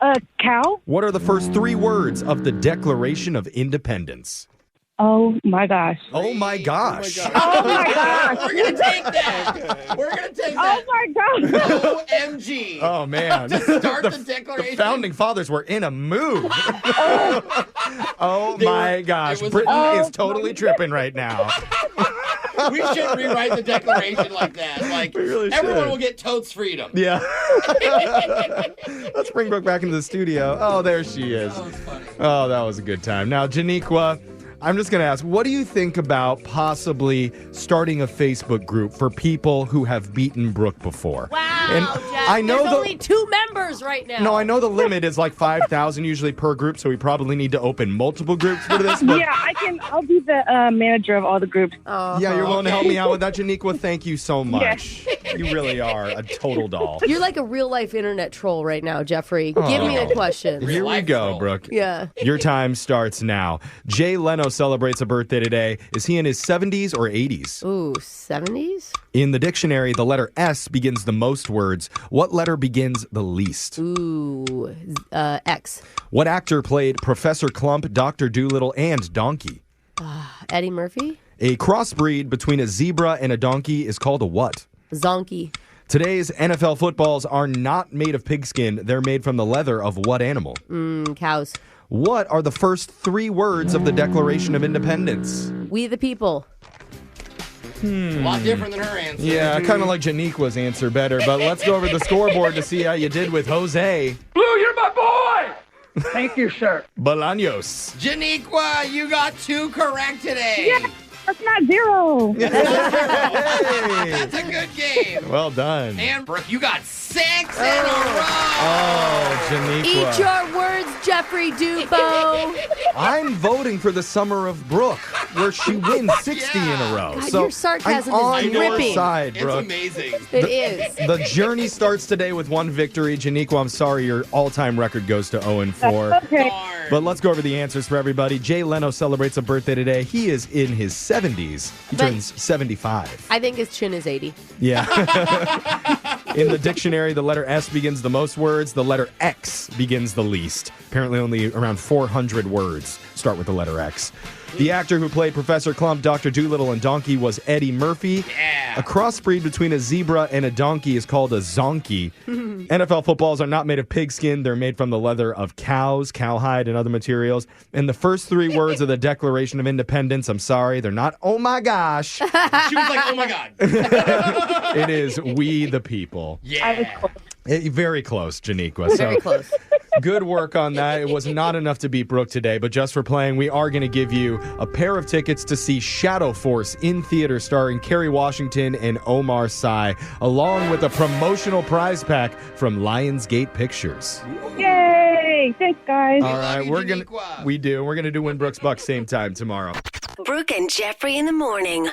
[SPEAKER 10] A cow.
[SPEAKER 4] What are the first 3 words of the Declaration of Independence?
[SPEAKER 10] Oh my gosh.
[SPEAKER 4] Oh my gosh.
[SPEAKER 10] Oh my gosh.
[SPEAKER 3] We're going to take that. We're going to take that.
[SPEAKER 10] Oh my gosh.
[SPEAKER 3] OMG.
[SPEAKER 4] Oh, man.
[SPEAKER 3] Start the declaration.
[SPEAKER 4] The founding fathers were in a mood. Oh, my gosh.
[SPEAKER 3] it was-
[SPEAKER 4] Brittany is totally tripping right now.
[SPEAKER 3] We should rewrite the declaration like that. Like,
[SPEAKER 4] We really
[SPEAKER 3] everyone
[SPEAKER 4] should.
[SPEAKER 3] will get totes freedom.
[SPEAKER 4] Yeah. Let's bring Brooke back into the studio. Oh, there she is.
[SPEAKER 3] That was funny.
[SPEAKER 4] Oh, that was a good time. Now, Janiqua, I'm just going to ask, what do you think about possibly starting a Facebook group for people who have beaten Brooke before?
[SPEAKER 16] Wow,
[SPEAKER 4] And
[SPEAKER 16] Jeff.
[SPEAKER 4] I know
[SPEAKER 16] There's
[SPEAKER 4] the-
[SPEAKER 16] only 2 members right now.
[SPEAKER 4] No, I know the limit is like 5,000 usually per group, so we probably need to open multiple groups for this. But
[SPEAKER 10] Yeah, I'll be the manager of all the groups.
[SPEAKER 4] yeah, you're willing to help me out with that, Janiqua? Thank you so much.
[SPEAKER 10] Yes.
[SPEAKER 4] You really are a total doll.
[SPEAKER 16] You're like a real life internet troll right now, Jeffrey. Give me a question.
[SPEAKER 4] Here we go, Brooke.
[SPEAKER 16] Yeah.
[SPEAKER 4] Your time starts now. Jay Leno celebrates a birthday today. Is he in his 70s or 80s?
[SPEAKER 16] Ooh, 70s?
[SPEAKER 4] In the dictionary, the letter S begins the most words. What letter begins the least?
[SPEAKER 16] Ooh, X.
[SPEAKER 4] What actor played Professor Clump, Dr. Dolittle, and Donkey?
[SPEAKER 16] Eddie Murphy?
[SPEAKER 4] A crossbreed between a zebra and a donkey is called a what?
[SPEAKER 16] Zonkey.
[SPEAKER 4] Today's NFL footballs are not made of pigskin. They're made from the leather of what animal?
[SPEAKER 16] Cows.
[SPEAKER 4] What are the first 3 words of the Declaration of Independence?
[SPEAKER 16] We the people.
[SPEAKER 3] A lot different than her answer.
[SPEAKER 4] Yeah, kind of like Janiqua's answer better, but let's go over the scoreboard to see how you did with Jose.
[SPEAKER 7] Blue, you're my boy! Thank you, sir.
[SPEAKER 4] Bolaños.
[SPEAKER 3] Janiqua, you got 2 correct today.
[SPEAKER 10] Yeah, that's not 0.
[SPEAKER 3] That's a good game.
[SPEAKER 4] Well done.
[SPEAKER 3] And Brooke, you got 6 in a row.
[SPEAKER 4] Oh, Janiqua.
[SPEAKER 16] Eat your words, Jeffrey Dubo.
[SPEAKER 4] I'm voting for the Summer of Brooke, where she wins 60 in a row.
[SPEAKER 16] God,
[SPEAKER 4] so
[SPEAKER 16] your sarcasm
[SPEAKER 4] I'm on
[SPEAKER 16] is
[SPEAKER 4] your
[SPEAKER 16] ripping.
[SPEAKER 4] side, Brooke.
[SPEAKER 3] It's amazing.
[SPEAKER 16] It is.
[SPEAKER 4] The journey starts today with 1 victory. Janiqua, I'm sorry, your all-time record goes to 0-4.
[SPEAKER 10] Okay.
[SPEAKER 4] But let's go over the answers for everybody. Jay Leno celebrates a birthday today. He is in his 70s. He turns 75.
[SPEAKER 16] I think his chin is 80.
[SPEAKER 4] Yeah. In the dictionary, the letter S begins the most words. The letter X begins the least. Apparently only around 400 words start with the letter X. The actor who played Professor Clump, Dr. Dolittle, and Donkey was Eddie Murphy.
[SPEAKER 3] Yeah.
[SPEAKER 4] A crossbreed between a zebra and a donkey is called a zonkey. NFL footballs are not made of pigskin. They're made from the leather of cows, cowhide, and other materials. And the first 3 words of the Declaration of Independence, I'm sorry, they're not, oh my gosh.
[SPEAKER 3] She was like, oh my God.
[SPEAKER 4] It is we the people.
[SPEAKER 3] Yeah.
[SPEAKER 4] Very close, Janiqua.
[SPEAKER 16] Very close.
[SPEAKER 4] Good work on that. It was not enough to beat Brooke today, but just for playing, we are going to give you a pair of tickets to see Shadow Force in theater starring Kerry Washington and Omar Sy, along with a promotional prize pack from Lionsgate Pictures.
[SPEAKER 10] Yay! Thanks, guys.
[SPEAKER 4] All right, we're going to do Win Brooks Bucks same time tomorrow.
[SPEAKER 6] Brooke and Jeffrey in the morning.